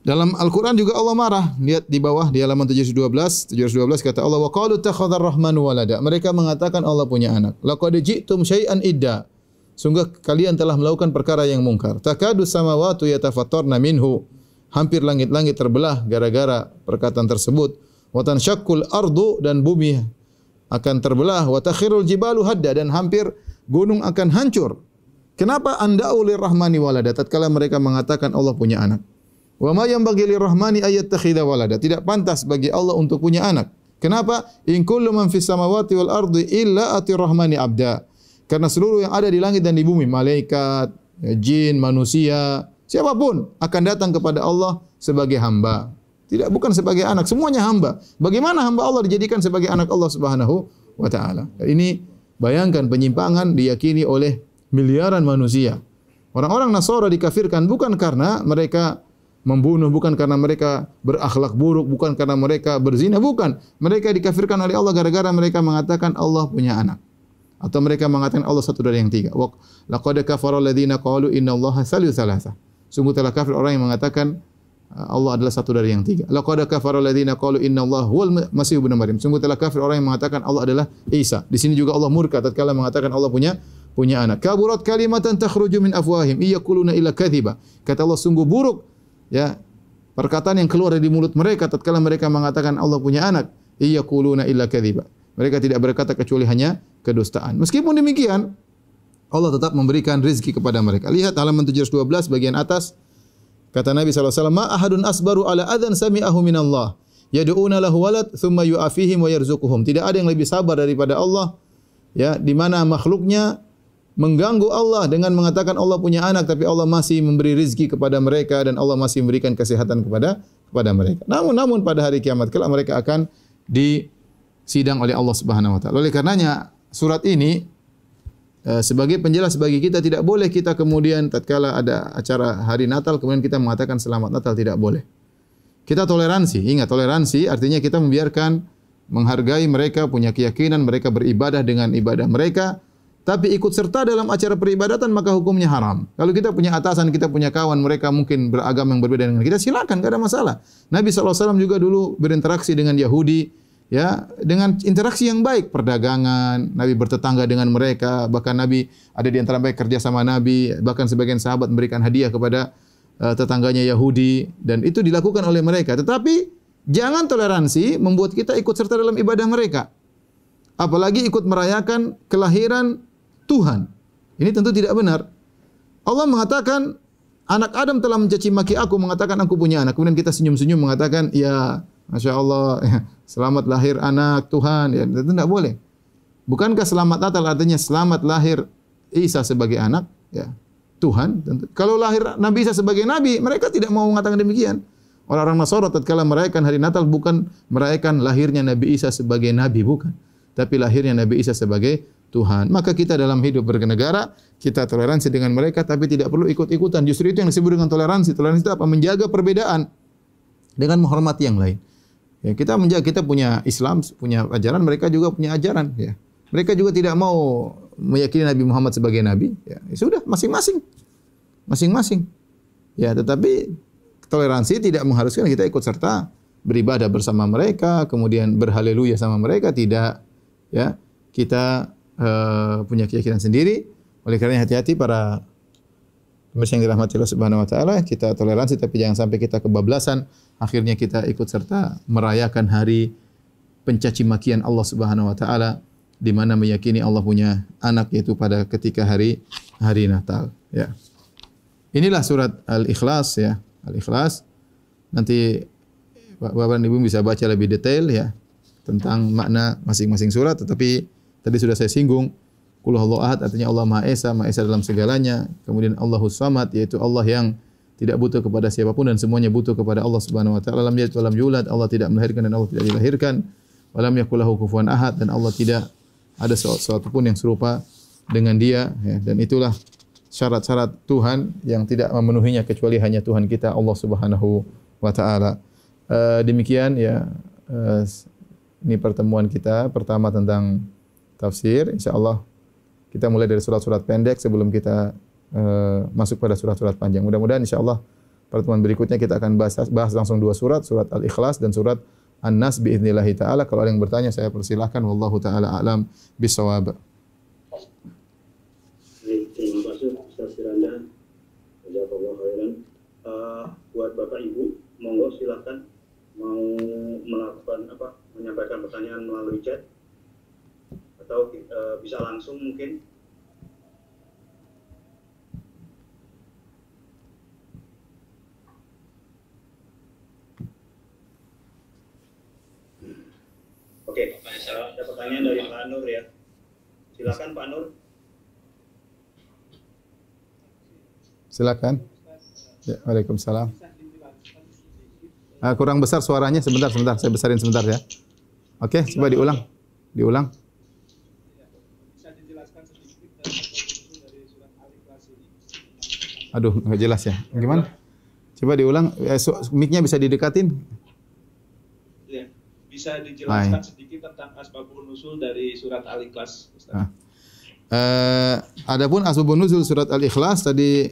Dalam Al-Quran juga Allah marah. Lihat di bawah di halaman 712 kata Allah, "Wa qalu takhadhar rahmanu walada." Mereka mengatakan Allah punya anak. "Laqad ji'tum syai'an idda." Sungguh kalian telah melakukan perkara yang mungkar. "Takadu samawati yatafattarna minhu." hampir langit-langit terbelah gara-gara perkataan tersebut. Wa tanshaqqul ardu, dan bumi akan terbelah. Wa takhirul jibalu hadda, dan hampir gunung akan hancur. Kenapa anda'u lirrahmani walada? Tatkala mereka mengatakan Allah punya anak. Wa ma yanbaghi lirrahmani ayyattakhidha walada. Tidak pantas bagi Allah untuk punya anak. Kenapa? In kullu man fis samawati wal ardi illa atir rahmani abda. Karena seluruh yang ada di langit dan di bumi, malaikat, jin, manusia, siapapun akan datang kepada Allah sebagai hamba. Tidak, bukan sebagai anak, semuanya hamba. Bagaimana hamba Allah dijadikan sebagai anak Allah Subhanahu wa taala? Ini bayangkan penyimpangan diyakini oleh miliaran manusia. Orang-orang Nasara dikafirkan bukan karena mereka membunuh, bukan karena mereka berakhlak buruk, bukan karena mereka berzina, bukan. Mereka dikafirkan oleh Allah gara-gara mereka mengatakan Allah punya anak. Atau mereka mengatakan Allah satu dari yang tiga. Wa laqad kafara alladziina qalu innallaha salisu tsalatsa. Sungguh telah kafir orang yang mengatakan Allah adalah satu dari yang tiga. Laqad kafara alladziina qalu innallaha huwal masih ibnu Maryam. Sungguh telah kafir orang yang mengatakan Allah adalah Isa. Di sini juga Allah murka tatkala mengatakan Allah punya anak. Kaburat kalimatan takhruju min afwahim iyaquluna illa kadhiba. Kata Allah, sungguh buruk ya perkataan yang keluar dari mulut mereka tatkala mereka mengatakan Allah punya anak. Iyaquluna illa kadhiba. Mereka tidak berkata kecuali hanya kedustaan. Meskipun demikian, Allah tetap memberikan rezeki kepada mereka. Lihat halaman 712 bagian atas. Kata Nabi SAW, Ma ahadun asbaru ala adhan sami'ahu minallah. Yadu'una lahu walad, thumma yu'afihim wa yarzukuhum. Tidak ada yang lebih sabar daripada Allah, ya, di mana makhluknya mengganggu Allah dengan mengatakan Allah punya anak, tapi Allah masih memberi rezeki kepada mereka dan Allah masih memberikan kesehatan kepada mereka. Namun pada hari kiamat kelak mereka akan disidang oleh Allah Subhanahu wa taala. Oleh karenanya surat ini sebagai penjelas bagi kita, tidak boleh kita kemudian tatkala ada acara hari Natal kemudian kita mengatakan selamat Natal, tidak boleh. Kita toleransi. Ingat, toleransi artinya kita membiarkan, menghargai mereka, punya keyakinan, mereka beribadah dengan ibadah mereka, tapi ikut serta dalam acara peribadatan maka hukumnya haram. Kalau kita punya atasan, kita punya kawan, mereka mungkin beragama yang berbeda dengan kita, silakan, enggak ada masalah. Nabi SAW juga dulu berinteraksi dengan Yahudi, ya, dengan interaksi yang baik, perdagangan, Nabi bertetangga dengan mereka, bahkan Nabi ada di antara mereka kerja sama Nabi, bahkan sebagian sahabat memberikan hadiah kepada tetangganya Yahudi, dan itu dilakukan oleh mereka. Tetapi jangan toleransi membuat kita ikut serta dalam ibadah mereka. Apalagi ikut merayakan kelahiran Tuhan. Ini tentu tidak benar. Allah mengatakan, anak Adam telah mencaci maki aku, mengatakan aku punya anak. Kemudian kita senyum-senyum mengatakan, ya, Masya Allah, selamat lahir anak Tuhan. Ya, itu tidak boleh. Bukankah selamat Natal artinya selamat lahir Isa sebagai anak, ya, Tuhan? Tentu. Kalau lahir Nabi Isa sebagai Nabi, mereka tidak mau mengatakan demikian. Orang-orang Nasara tatkala merayakan hari Natal bukan merayakan lahirnya Nabi Isa sebagai Nabi, bukan. Tapi lahirnya Nabi Isa sebagai Tuhan. Maka kita dalam hidup bernegara, kita toleransi dengan mereka, tapi tidak perlu ikut-ikutan. Justru itu yang disebut dengan toleransi. Toleransi itu apa? Menjaga perbedaan dengan menghormati yang lain. Ya, kita menjaga, kita punya Islam, punya ajaran, mereka juga punya ajaran. Ya. Mereka juga tidak mau meyakini Nabi Muhammad sebagai Nabi. Ya, sudah, masing-masing. Ya, tetapi toleransi tidak mengharuskan kita ikut serta beribadah bersama mereka, kemudian berhaleluya sama mereka, tidak. Ya, kita punya keyakinan sendiri. Oleh karena hati-hati para pemirsa yang dirahmati Allah Subhanahu wa taala, kita toleransi tapi jangan sampai kita kebablasan, akhirnya kita ikut serta merayakan hari pencaci makian Allah Subhanahu wa taala, di mana meyakini Allah punya anak, yaitu pada ketika hari Natal, ya. Inilah surat Al-Ikhlas, ya. Al-Ikhlas. Nanti Bapak dan Ibu bisa baca lebih detail, ya, tentang makna masing-masing surat, tetapi tadi sudah saya singgung, Qul huwallahu ahad artinya Allah Maha Esa dalam segalanya. Kemudian Allahus Samad, yaitu Allah yang tidak butuh kepada siapapun dan semuanya butuh kepada Allah Subhanahu wa taala. Lam yalid wa lam yulad, Allah tidak melahirkan dan Allah tidak dilahirkan. Wa lam yakul lahu kufuwan ahad, dan Allah tidak ada sesuatu pun yang serupa dengan Dia, ya. Dan itulah syarat-syarat Tuhan yang tidak memenuhinya kecuali hanya Tuhan kita Allah Subhanahu wa taala. Demikian, ya, ini pertemuan kita pertama tentang tafsir. Insyaallah kita mulai dari surat-surat pendek sebelum kita masuk pada surat-surat panjang. Mudah-mudahan insyaallah pertemuan berikutnya kita akan bahas langsung dua surat Al-Ikhlas dan surat An-Nas biidznillah taala. Kalau ada yang bertanya saya persilahkan. Wallahu taala a'lam bissawab. Terima kasih Ustaz Firanda. Jazakallahu khairan. Buat Bapak Bapak Ibu, monggo silakan mau melakukan menyampaikan pertanyaan melalui chat atau bisa langsung mungkin. Oke, ada pertanyaan dari Pak Nur ya. Silakan Pak Nur. Silakan. Ya, Waalaikumsalam. Kurang besar suaranya, sebentar, saya besarin sebentar ya. Oke, coba diulang. Bisa dijelaskan sedikit dari surat Al-Ikhlas ini. Aduh, nggak jelas ya. Gimana? Coba diulang. Mic-nya bisa didekatin. Ya, bisa dijelaskan sedikit tentang asbabun nuzul dari surat Al-Ikhlas, Ustaz. Adapun asbabun nuzul surat Al-Ikhlas tadi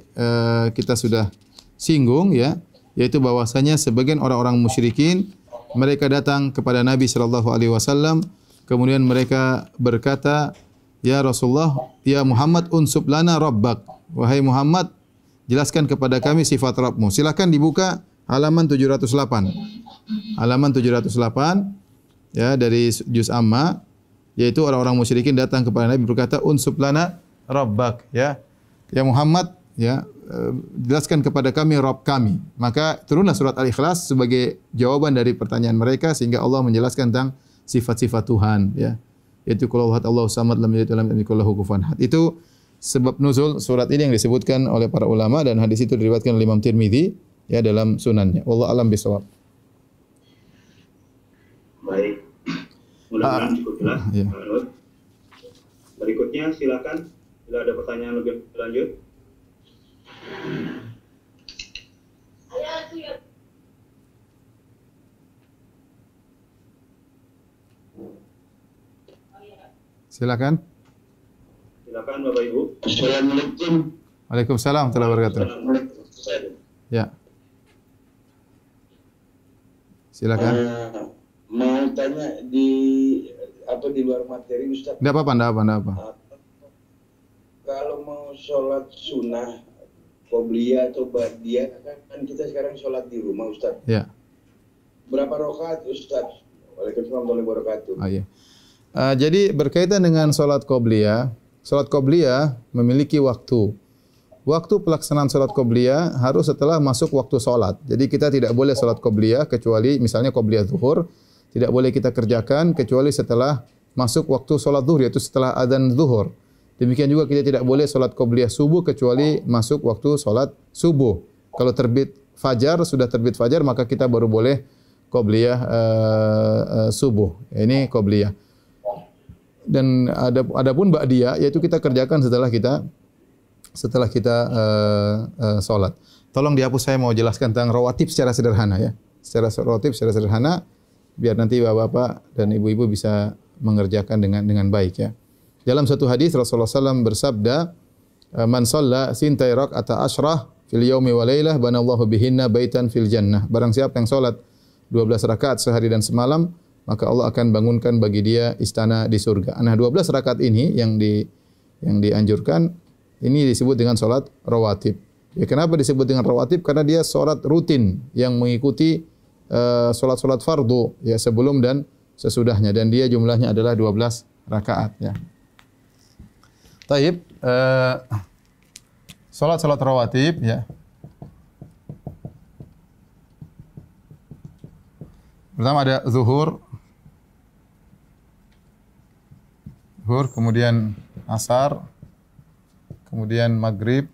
kita sudah singgung ya, yaitu bahwasanya sebagian orang-orang musyrikin mereka datang kepada Nabi sallallahu alaihi wasallam, kemudian mereka berkata, "Ya Rasulullah, ya Muhammad, unsub lana rabbak." Wahai Muhammad, jelaskan kepada kami sifat Rabbmu. Silakan dibuka halaman 708. Halaman 708 ya dari juz Amma, yaitu orang-orang musyrikin datang kepada Nabi berkata, "Unsub lana rabbak." Ya. Ya Muhammad, ya, jelaskan kepada kami Rabb kami. Maka turunlah surat Al-Ikhlas sebagai jawaban dari pertanyaan mereka sehingga Allah menjelaskan tentang sifat-sifat Tuhan ya. Yaitu qul huwallahu samad lam yalid walam yakul lahu kufuwan ahad. Itu sebab nuzul surat ini yang disebutkan oleh para ulama dan hadis itu diriwayatkan oleh Imam Tirmizi ya dalam sunannya. Wallahu a'lam bishawab. Baik. Mudah-mudahan cukup jelas. Ya. Berikutnya silakan bila ada pertanyaan lebih lanjut. Silakan. Silakan Bapak Ibu. Assalamualaikum. Waalaikumsalam warahmatullahi wabarakatuh. Ya. Silakan. Mau tanya di luar materi Ustaz. Enggak apa-apa. Kalau mau sholat sunnah, qobliyah atau ba'diyah, kan kita sekarang sholat di rumah Ustaz. Ya. Berapa rakaat Ustaz? Waalaikumsalam warahmatullahi wabarakatuh. Oh, iya. Jadi berkaitan dengan sholat qobliyah memiliki waktu. Waktu pelaksanaan sholat qobliyah harus setelah masuk waktu sholat. Jadi kita tidak boleh sholat qobliyah kecuali misalnya qobliyah zuhur, tidak boleh kita kerjakan kecuali setelah masuk waktu sholat zuhur, yaitu setelah adzan zuhur. Demikian juga kita tidak boleh sholat qobliyah subuh kecuali masuk waktu sholat subuh. Kalau sudah terbit fajar, maka kita baru boleh qobliyah subuh. Ini qobliyah. Dan adapun ba'diyah yaitu kita kerjakan setelah kita sholat. Tolong dihapus, saya mau jelaskan tentang rawatib secara sederhana ya. Secara sederhana biar nanti bapak-bapak dan ibu-ibu bisa mengerjakan dengan baik ya. Dalam satu hadis Rasulullah SAW bersabda, "Man shalla sintai rak'ata asyrah fil yaumi wa lailah banallahu bihinna baitan fil jannah." Barang siapa yang salat 12 rakaat sehari dan semalam, maka Allah akan bangunkan bagi dia istana di surga. Nah, 12 rakaat ini yang dianjurkan ini disebut dengan salat rawatib. Ya, kenapa disebut dengan rawatib? Karena dia salat rutin yang mengikuti salat-salat fardu ya sebelum dan sesudahnya, dan dia jumlahnya adalah 12 rakaat ya. Taib, salat rawatib ya. Pertama ada zuhur, kemudian asar, kemudian maghrib,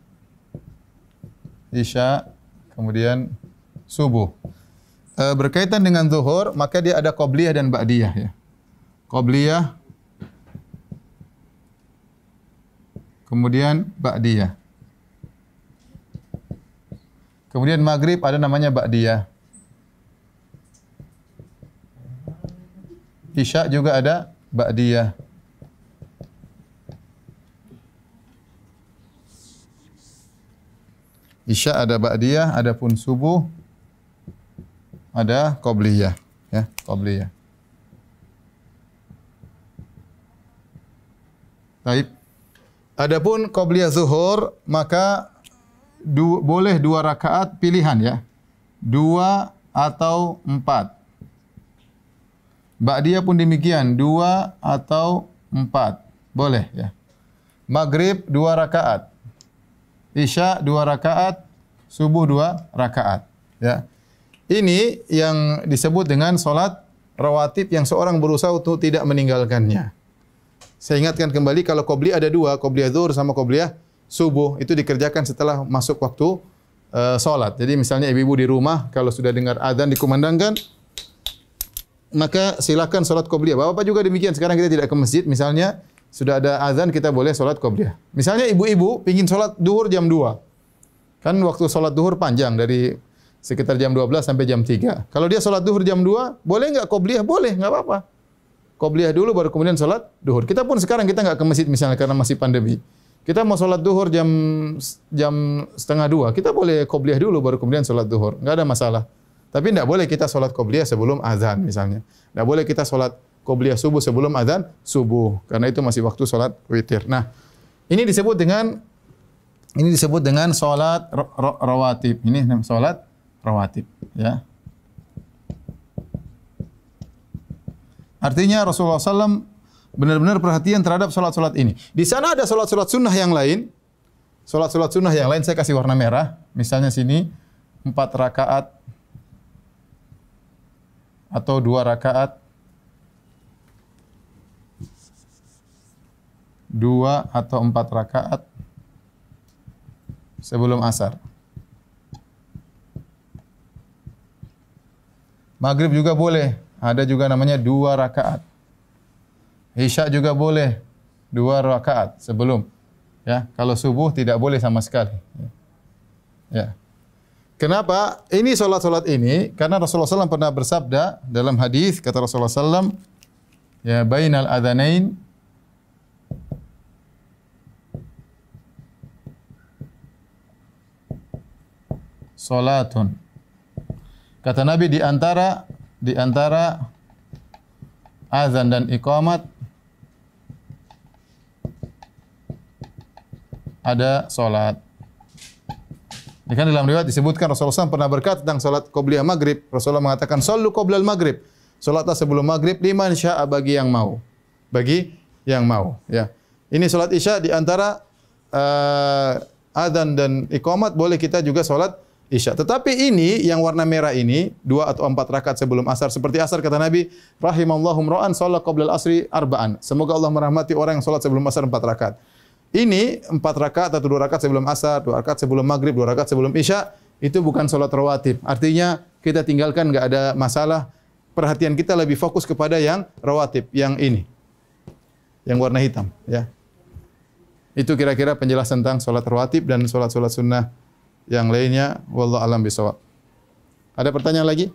isya, kemudian subuh. Berkaitan dengan zuhur, maka dia ada qobliyah dan ba'diyah ya. Qobliyah, kemudian ba'diyah. Kemudian maghrib ada namanya ba'diyah. Isya juga ada ba'diyah. Isya ada ba'diyah, adapun subuh ada qobliyah, ya, qobliyah. Baik. Adapun qobliyah zuhur maka boleh 2 rakaat pilihan ya. 2 atau 4. Ba'diyah pun demikian, 2 atau 4. Boleh ya. Maghrib 2 rakaat. Isya 2 rakaat, subuh 2 rakaat. Ya. Ini yang disebut dengan salat rawatib yang seorang berusaha untuk tidak meninggalkannya. Saya ingatkan kembali kalau qobliyah ada 2, qobliyah zuhur sama qobliyah subuh. Itu dikerjakan setelah masuk waktu salat. Jadi misalnya ibu-ibu di rumah kalau sudah dengar azan dikumandangkan, maka silakan salat qobliyah. Bapak juga demikian. Sekarang kita tidak ke masjid, misalnya sudah ada azan kita boleh salat qobliyah. Misalnya ibu-ibu ingin salat duhur jam 2. Kan waktu salat duhur panjang dari sekitar jam 12 sampai jam 3. Kalau dia salat duhur jam 2, boleh enggak qobliyah? Boleh, enggak apa-apa. Qobliyah dulu baru kemudian salat duhur. Kita pun sekarang kita enggak ke masjid misalnya karena masih pandemi. Kita mau salat duhur jam setengah 2, kita boleh qobliyah dulu baru kemudian salat duhur. Enggak ada masalah. Tapi tidak boleh kita sholat qobliyah sebelum azan misalnya. Tidak boleh kita sholat qobliyah subuh sebelum azan subuh. Karena itu masih waktu sholat witir. Nah, ini disebut dengan sholat rawatib. Ini sholat rawatib. Ya. Artinya Rasulullah SAW benar-benar perhatian terhadap sholat-sholat ini. Di sana ada sholat-sholat sunnah yang lain. Sholat-sholat sunnah yang lain saya kasih warna merah. Misalnya sini 4 rakaat. Atau 2 rakaat, 2 atau 4 rakaat sebelum asar. Maghrib juga boleh, ada juga namanya 2 rakaat. Isya juga boleh 2 rakaat sebelum. Ya, kalau subuh tidak boleh sama sekali. Ya. Kenapa? Ini solat-solat ini karena Rasulullah SAW pernah bersabda dalam hadis, kata Rasulullah SAW, ya bainal adzanain salatun. Kata Nabi di antara azan dan iqamat ada salat. Kan dalam riwayat disebutkan Rasulullah SAW pernah berkata tentang salat qobliyah maghrib. Rasulullah mengatakan, "Shallu qoblal maghrib." Salatlah sebelum maghrib liman syaa bagi yang mau. Bagi yang mau, ya. Ini salat Isya di antara adzan dan iqamat boleh kita juga salat Isya. Tetapi ini yang warna merah ini 2 atau 4 rakaat sebelum asar seperti asar kata Nabi, "Rahimallahu mra'an shalla qoblal asri arba'an." Semoga Allah merahmati orang yang salat sebelum asar 4 rakaat. Ini 4 rakaat atau 2 rakaat sebelum asar, 2 rakaat sebelum maghrib, 2 rakaat sebelum isya, itu bukan salat rawatib. Artinya kita tinggalkan, enggak ada masalah. Perhatian kita lebih fokus kepada yang rawatib, yang ini. Yang warna hitam, ya. Itu kira-kira penjelasan tentang salat rawatib dan salat-salat sunnah yang lainnya. Wallahu a'lam bishawab. Ada pertanyaan lagi?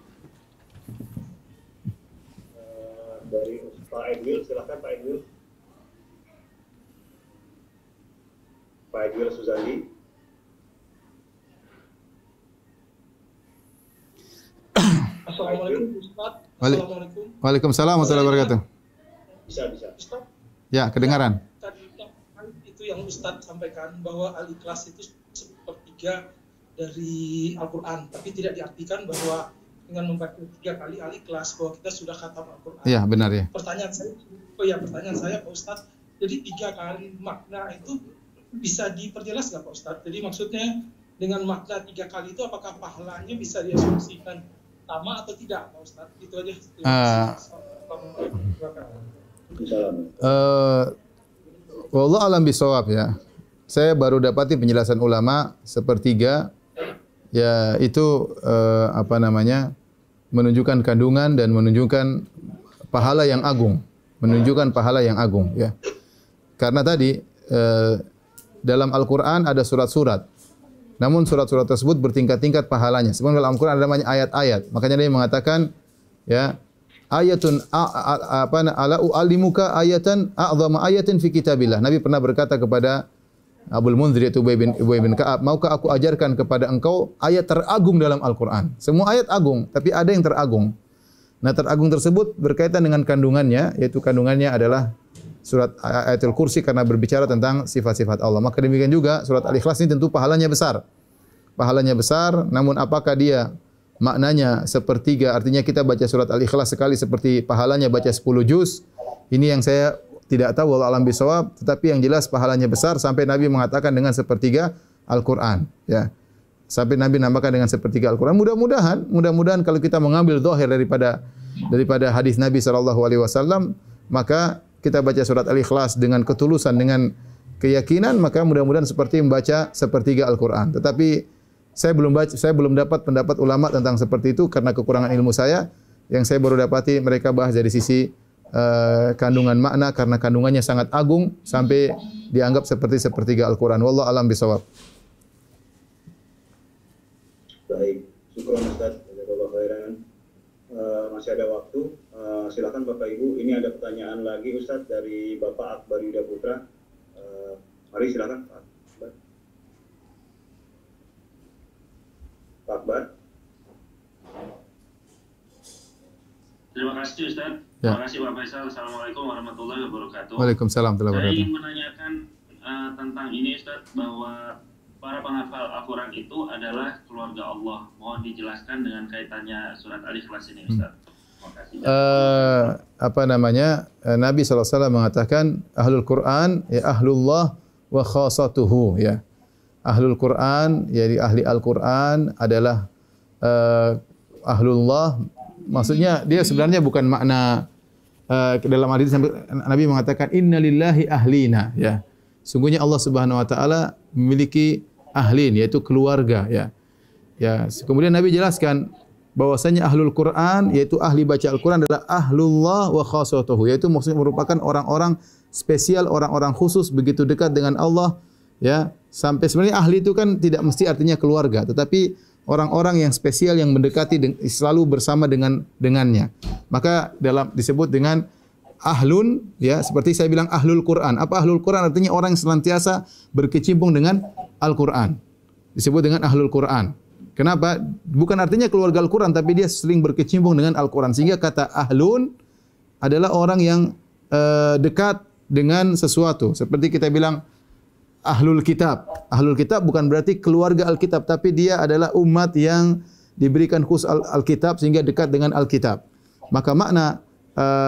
Dari Pak Edwil, silakan Pak Edwil. Pak Edwil Suzandi. Assalamualaikum Ustaz. Assalamualaikum. Waalaikumsalam warahmatullahi wabarakatuh. Bisa. Ustaz, Ya, kedengaran. tadi itu yang Ustaz sampaikan bahwa Al-Ikhlas itu sepertiga dari Al-Quran, tapi tidak diartikan bahwa dengan membaca 3 kali Al-Ikhlas bahwa kita sudah khatam Al-Quran. Iya, benar ya. Pertanyaan saya Pak Ustaz, jadi 3 kali makna itu bisa diperjelas nggak Pak Ustadz? Jadi maksudnya dengan makna 3 kali itu apakah pahalanya bisa diasumsikan sama atau tidak Pak Ustadz? Itu aja. Wallahu a'lam bishawab ya. Saya baru dapati penjelasan ulama sepertiga, ya itu menunjukkan kandungan dan menunjukkan pahala yang agung, ya. Karena tadi dalam Al-Quran ada surat-surat. Namun surat-surat tersebut bertingkat-tingkat pahalanya. Sebenarnya dalam Al-Quran ada namanya ayat-ayat. Makanya dia mengatakan, ya, ayatun ala u'allimuka ayatan a'zama ayatin fi kitabillah. Nabi pernah berkata kepada Abul Munzir yaitu Ubay bin Ka'ab, "Maukah aku ajarkan kepada engkau ayat teragung dalam Al-Quran?" Semua ayat agung, tapi ada yang teragung. Nah, teragung tersebut berkaitan dengan kandungannya, yaitu kandungannya adalah surat Ayatul Kursi karena berbicara tentang sifat-sifat Allah. Maka demikian juga surat Al-Ikhlas ini tentu pahalanya besar. Namun apakah dia maknanya sepertiga, artinya kita baca surat Al-Ikhlas sekali seperti pahalanya baca 10 juz. Ini yang saya tidak tahu, wallahu alam bisawab, tetapi yang jelas pahalanya besar sampai Nabi mengatakan dengan sepertiga Al-Qur'an, ya. Sampai Nabi nambahkan dengan sepertiga Al-Qur'an. Mudah-mudahan kalau kita mengambil zahir daripada hadis Nabi sallallahu alaihi wasallam, maka kita baca surat Al-Ikhlas dengan ketulusan, dengan keyakinan, maka mudah-mudahan seperti membaca sepertiga Al-Qur'an. Tetapi saya belum dapat pendapat ulama tentang seperti itu karena kekurangan ilmu saya. Yang saya baru dapati mereka bahas dari sisi kandungan makna, karena kandungannya sangat agung sampai dianggap seperti sepertiga Al-Qur'an. Wallahu alam bisawab. Baik, syukur Ustaz, jazakallahu khairan. Masih ada waktu, silakan Bapak Ibu. Ini ada pertanyaan lagi Ustaz dari Bapak Akbar Yuda Putra. Mari silakan Pak Akbar. Pak Akbar. Terima kasih Ustaz. Ya. Terima kasih Pak Faisal. Assalamualaikum warahmatullahi wabarakatuh. Waalaikumsalam warahmatullahi Saya wabarakatuh. ingin menanyakan tentang ini Ustaz, bahwa para penghafal Al-Quran itu adalah keluarga Allah. Mohon dijelaskan dengan kaitannya surat Al-Ikhlas ini Ustaz. Terima kasih. Nabi SAW mengatakan ahlul Quran ya ahlullah wa khasatuhu, ya. Ahlul Quran, jadi ahli Al-Quran adalah ahlullah. Maksudnya dia sebenarnya bukan makna dalam hadis Nabi mengatakan innalillahi ahlina, ya. Sungguhnya Allah Subhanahu wa taala memiliki ahlin, yaitu keluarga, ya. Ya, kemudian Nabi jelaskan bahwasanya ahlul Quran, yaitu ahli baca Al-Quran, adalah ahlullah wa khasatuhu, yaitu maksudnya merupakan orang-orang spesial, orang-orang khusus begitu dekat dengan Allah, ya. Sampai sebenarnya ahli itu kan tidak mesti artinya keluarga, tetapi orang-orang yang spesial yang mendekati selalu bersama dengannya. Maka disebut dengan ahlun, ya, seperti saya bilang ahlul Quran. Apa ahlul Quran? Artinya orang yang senantiasa berkecimpung dengan Al-Quran. Disebut dengan ahlul Quran. Kenapa? Bukan artinya keluarga Al-Quran, tapi dia sering berkecimpung dengan Al-Quran. Sehingga kata ahlun adalah orang yang dekat dengan sesuatu. Seperti kita bilang ahlul kitab. Ahlul kitab bukan berarti keluarga Alkitab, tapi dia adalah umat yang diberikan khusus Alkitab sehingga dekat dengan Alkitab. Maka makna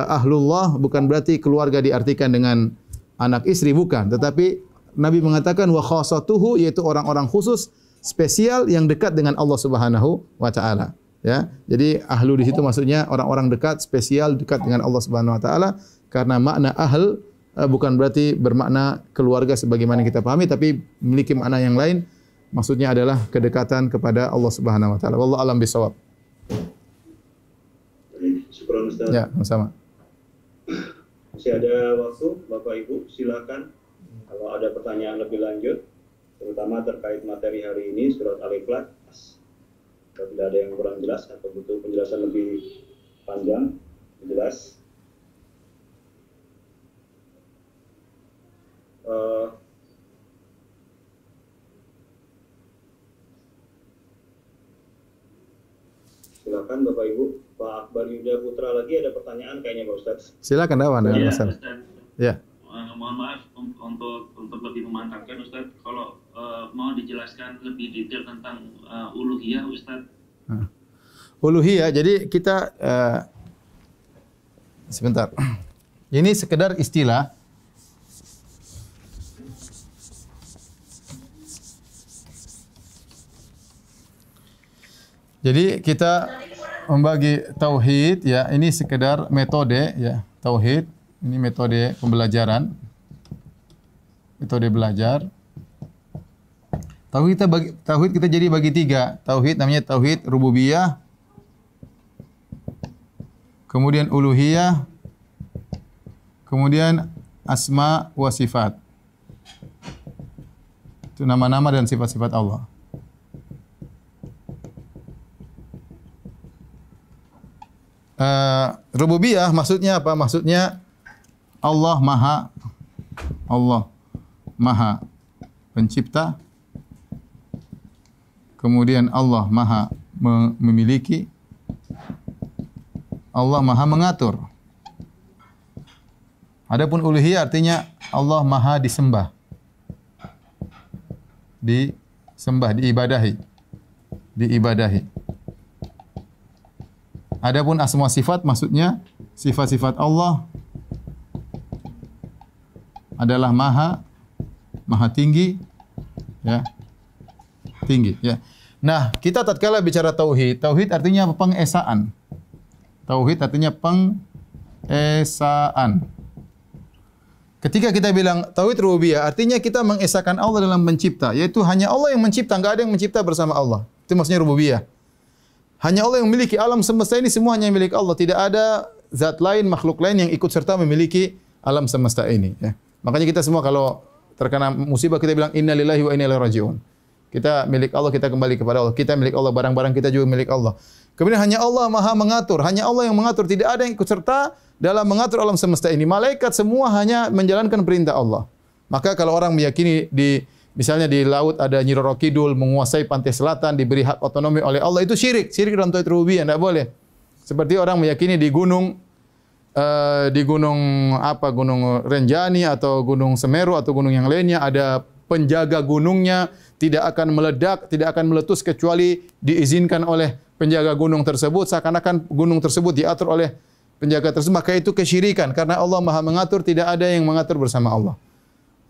ahlullah bukan berarti keluarga diartikan dengan anak istri, bukan. Tetapi Nabi mengatakan wa khasatuhu, yaitu orang-orang khusus spesial yang dekat dengan Allah Subhanahu wa taala, ya. Jadi ahlu di situ maksudnya orang-orang dekat, spesial dekat dengan Allah Subhanahu wa taala, karena makna ahl bukan berarti bermakna keluarga sebagaimana kita pahami, tapi memiliki makna yang lain. Maksudnya adalah kedekatan kepada Allah Subhanahu wa taala. Wallahu alam bisawab. Syukur Ustaz. Ya, sama. Masih ada waktu, Bapak Ibu, silakan kalau ada pertanyaan lebih lanjut, terutama terkait materi hari ini surat Al-Ikhlas. Kalau tidak ada yang kurang jelas atau butuh penjelasan lebih panjang, jelas. Silakan Bapak Ibu. Pak Akbar Yuda Putra lagi ada pertanyaan kayaknya Pak Ustaz. Silakan Dawan. Ya, Ustaz. Ya. Mohon maaf untuk lebih memantapkan Ustaz, kalau mau dijelaskan lebih detail tentang uluhiyah Ustaz. Uluhiyah, jadi kita sebentar. Ini sekedar istilah. Jadi kita membagi tauhid, ya, ini sekedar metode, ya, tauhid. Ini metode pembelajaran. Metode belajar. Tauhid kita jadi bagi tiga. Tauhid namanya tauhid rububiyah. Kemudian uluhiyah. Kemudian asma wa sifat. Itu nama-nama dan sifat-sifat Allah. Rububiyah maksudnya apa? Maksudnya Allah Maha Pencipta. Kemudian Allah Maha memiliki. Allah Maha mengatur. Adapun uluhiyah artinya Allah Maha disembah. Disembah, diibadahi. Adapun asma sifat maksudnya sifat-sifat Allah adalah maha tinggi, ya. Tinggi, ya. Nah, kita tatkala bicara tauhid, tauhid artinya apa? Pengesaan. Tauhid artinya pengesaan. Ketika kita bilang tauhid rububiyah, artinya kita mengesahkan Allah dalam mencipta, yaitu hanya Allah yang mencipta, enggak ada yang mencipta bersama Allah. Itu maksudnya rububiyah. Hanya Allah yang memiliki alam semesta ini, semua hanya milik Allah. Tidak ada zat lain, makhluk lain yang ikut serta memiliki alam semesta ini, ya. Makanya kita semua kalau terkena musibah kita bilang inna lillahi wa inna ilaihi raji'un. Kita milik Allah, kita kembali kepada Allah. Kita milik Allah, barang-barang kita juga milik Allah. Kemudian hanya Allah Maha mengatur, hanya Allah yang mengatur, tidak ada yang ikut serta dalam mengatur alam semesta ini. Malaikat semua hanya menjalankan perintah Allah. Maka kalau orang meyakini misalnya di laut ada Nyi Roro Kidul menguasai pantai selatan, diberi hak otonomi oleh Allah, itu syirik dalam tauhid rububiyah, tidak boleh. Seperti orang meyakini di gunung Gunung Renjani atau Gunung Semeru atau gunung yang lainnya ada penjaga gunungnya, tidak akan meledak, tidak akan meletus kecuali diizinkan oleh penjaga gunung tersebut, seakan-akan gunung tersebut diatur oleh penjaga tersebut, maka itu kesyirikan karena Allah Maha mengatur, tidak ada yang mengatur bersama Allah.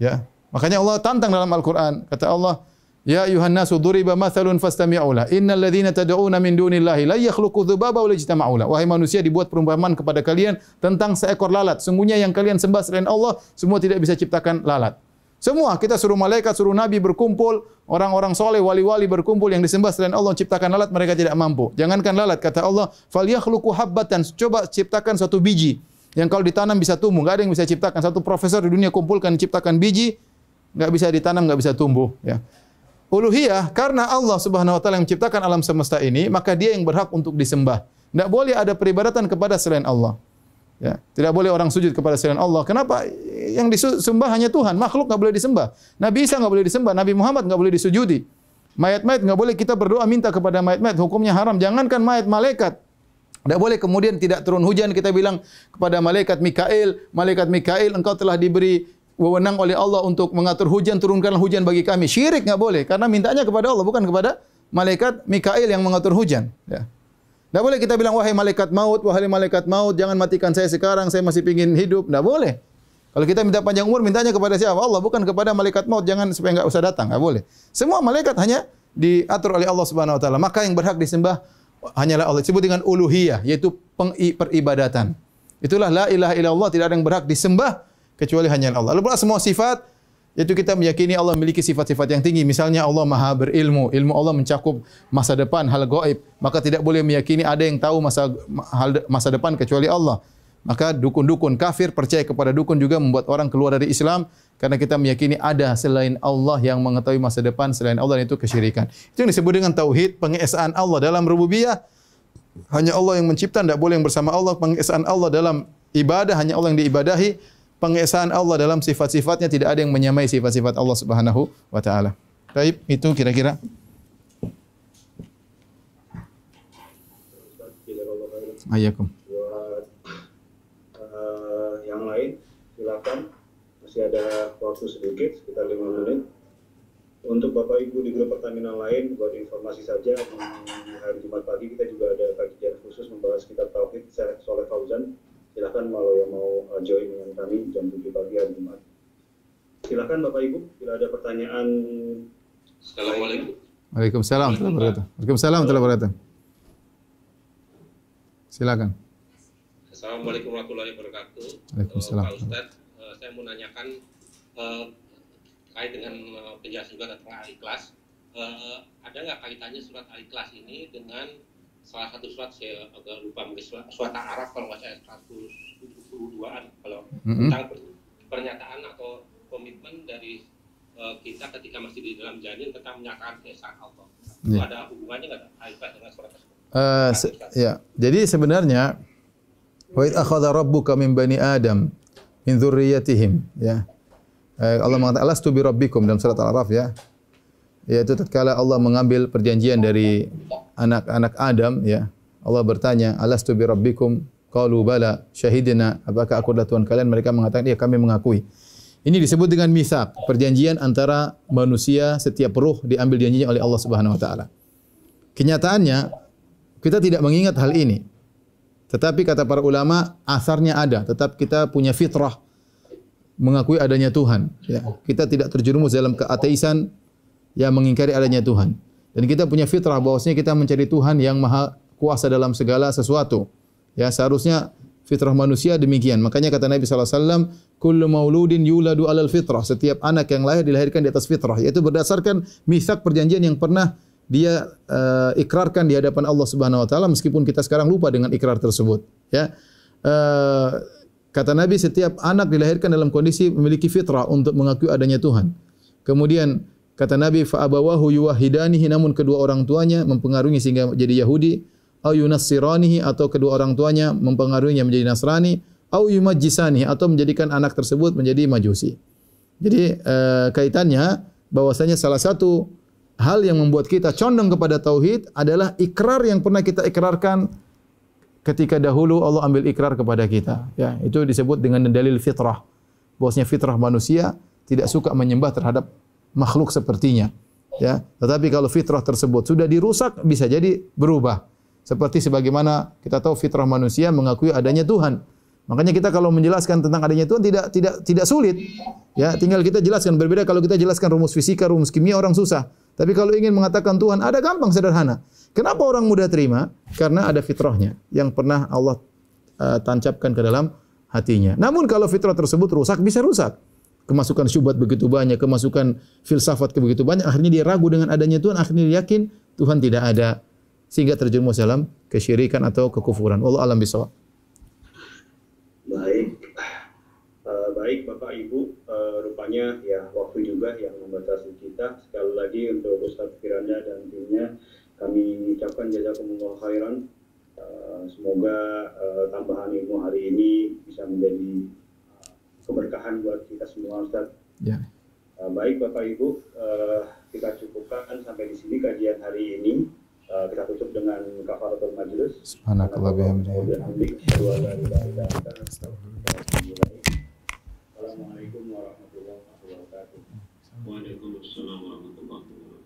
Ya. Makanya Allah tantang dalam Al-Qur'an, kata Allah, ya ayuhan nasu duriba mathalun fastami'u la innal ladzina tad'una min dunillahi la yakhluqu dzubaba wa la yajtama'u la. Wahai manusia, dibuat perumpamaan kepada kalian tentang seekor lalat. Sungguhnya yang kalian sembah selain Allah semua tidak bisa ciptakan lalat. Semua kita suruh malaikat, suruh nabi berkumpul, orang-orang soleh, wali-wali berkumpul, yang disembah selain Allah ciptakan lalat, mereka tidak mampu. Jangankan lalat, kata Allah, falyakhluqu habbatan, coba ciptakan satu biji yang kalau ditanam bisa tumbuh. Enggak ada yang bisa ciptakan. Satu profesor di dunia kumpulkan ciptakan biji, enggak bisa ditanam, enggak bisa tumbuh, ya. Uluhiyah, karena Allah Subhanahu wa taala yang menciptakan alam semesta ini, maka Dia yang berhak untuk disembah. Tidak boleh ada peribadatan kepada selain Allah. Ya, tidak boleh orang sujud kepada selain Allah. Kenapa? Yang disembah hanya Tuhan, makhluk enggak boleh disembah. Nabi Isa enggak boleh disembah, Nabi Muhammad enggak boleh disujudi. Mayat-mayat enggak boleh kita berdoa minta kepada mayat-mayat, hukumnya haram. Jangankan mayat, malaikat. Tidak boleh kemudian tidak turun hujan kita bilang kepada malaikat Mikail, engkau telah diberi wewenang oleh Allah untuk mengatur hujan, turunkanlah hujan bagi kami. Syirik enggak boleh karena mintanya kepada Allah, bukan kepada malaikat Mikail yang mengatur hujan, ya. Tidak boleh kita bilang wahai malaikat maut, jangan matikan saya sekarang, saya masih ingin hidup. Tidak boleh. Kalau kita minta panjang umur, mintanya kepada siapa? Allah, bukan kepada malaikat maut, jangan supaya enggak usah datang. Tidak boleh. Semua malaikat hanya diatur oleh Allah Subhanahu wa taala. Maka yang berhak disembah hanyalah Allah. Disebut dengan uluhiyah, yaitu peribadatan. Itulah la ilaha illallah, tidak ada yang berhak disembah kecuali hanya Allah. Lalu semua sifat, yaitu kita meyakini Allah memiliki sifat-sifat yang tinggi. Misalnya Allah Maha berilmu, ilmu Allah mencakup masa depan, hal gaib. Maka tidak boleh meyakini ada yang tahu masa depan kecuali Allah. Maka dukun-dukun kafir percaya kepada dukun juga membuat orang keluar dari Islam karena kita meyakini ada selain Allah yang mengetahui masa depan selain Allah, itu kesyirikan. Itu yang disebut dengan tauhid, pengesaan Allah dalam rububiyah. Hanya Allah yang mencipta, tidak boleh yang bersama Allah. Pengesaan Allah dalam ibadah, hanya Allah yang diibadahi. Pengesaan Allah dalam sifat-sifatnya, tidak ada yang menyamai sifat-sifat Allah Subhanahu wa taala. Baik, itu kira-kira. Ayakum. Yang lain silakan, masih ada waktu sedikit, sekitar 5 menit. Untuk Bapak Ibu di grup pertanyaan lain, buat informasi saja, di hari Jumat pagi kita juga ada kajian khusus membahas kitab Tauhid Soleh Fauzan. Silakan kalau yang mau join dengan kami jam 7 pagi hari Jumat. Silakan Bapak Ibu, bila ada pertanyaan. Assalamualaikum. Waalaikumsalam warahmatullahi wabarakatuh. Waalaikumsalam warahmatullahi wabarakatuh. Silakan. Assalamualaikum warahmatullahi wabarakatuh. Waalaikumsalam. Pak Ustadz, saya mau nanyakan terkait dengan penjelasan juga tentang Al-Ikhlas. Ada nggak kaitannya surat Al-Ikhlas ini dengan salah satu surat, saya agak lupa, mungkin surat Al-Araf kalau nggak saya 172-an, kalau tentang pernyataan atau komitmen dari kita ketika masih di dalam janin tentang menyatakan keesaan Allah. Itu ada hubungannya nggak Al-Ikhlas dengan surat tersebut? Ya, jadi sebenarnya wa idz akhadha rabbuka min bani Adam min dzurriyyatihim, ya. Allah mengatakan alastu bi rabbikum dalam surat Al-Araf, ya. Yaitu tatkala Allah mengambil perjanjian dari anak-anak Adam, ya. Allah bertanya, alastu bi rabbikum? Qalu bala syahidna. Apakah aku adalah Tuhan kalian? Mereka mengatakan, ya, kami mengakui. Ini disebut dengan mitsaq, perjanjian antara manusia, setiap ruh diambil janjinya oleh Allah Subhanahu wa taala. Kenyataannya kita tidak mengingat hal ini. Tetapi kata para ulama, asarnya ada. Tetap kita punya fitrah mengakui adanya Tuhan. Ya. Kita tidak terjerumus dalam keateisan yang mengingkari adanya Tuhan. Dan kita punya fitrah bahwasanya kita mencari Tuhan yang maha kuasa dalam segala sesuatu. Ya, seharusnya fitrah manusia demikian. Makanya kata Nabi SAW, kullu mauludin yuladu alal fitrah. Setiap anak yang lahir dilahirkan di atas fitrah. Yaitu berdasarkan mitsaq perjanjian yang pernah dia ikrarkan di hadapan Allah Subhanahu Wa Taala, meskipun kita sekarang lupa dengan ikrar tersebut. Ya, kata Nabi, setiap anak dilahirkan dalam kondisi memiliki fitrah untuk mengakui adanya Tuhan. Kemudian kata Nabi, fa abawahu yuwahhidanihi, namun kedua orang tuanya mempengaruhi sehingga menjadi Yahudi, au yunassiranihi, atau kedua orang tuanya mempengaruhinya menjadi Nasrani, au yumajjisanihi, atau menjadikan anak tersebut menjadi Majusi. Jadi kaitannya bahwasanya salah satu hal yang membuat kita condong kepada tauhid adalah ikrar yang pernah kita ikrarkan ketika dahulu Allah ambil ikrar kepada kita. Ya, itu disebut dengan dalil fitrah. Bahwasanya fitrah manusia tidak suka menyembah terhadap makhluk sepertinya. Ya, tetapi kalau fitrah tersebut sudah dirusak, bisa jadi berubah. Seperti sebagaimana kita tahu fitrah manusia mengakui adanya Tuhan. Makanya kita kalau menjelaskan tentang adanya Tuhan tidak sulit. Ya, tinggal kita jelaskan. Berbeda kalau kita jelaskan rumus fisika, rumus kimia, orang susah. Tapi kalau ingin mengatakan Tuhan ada, gampang, sederhana. Kenapa orang mudah terima? Karena ada fitrahnya yang pernah Allah tancapkan ke dalam hatinya. Namun kalau fitrah tersebut rusak, bisa rusak. Kemasukan syubhat begitu banyak, kemasukan filsafat begitu banyak, akhirnya dia ragu dengan adanya Tuhan, akhirnya dia yakin Tuhan tidak ada, sehingga terjerumus dalam kesyirikan atau kekufuran. Wallahu a'lam bishawab. Baik Bapak Ibu, rupanya ya waktu juga yang membatasi kita. Sekali lagi untuk Ustadz Firanda dan timnya kami ucapkan jazakumullah khairan. Semoga tambahan ilmu hari ini bisa menjadi keberkahan buat kita semua, Ustadz. Ya. Baik Bapak Ibu, kita cukupkan sampai di sini kajian hari ini. Kita tutup dengan kafaratul majlis. Subhanakallah bihamdihi. Assalamualaikum warahmatullahi wabarakatuh. Waalaikumsalam warahmatullahi wabarakatuh.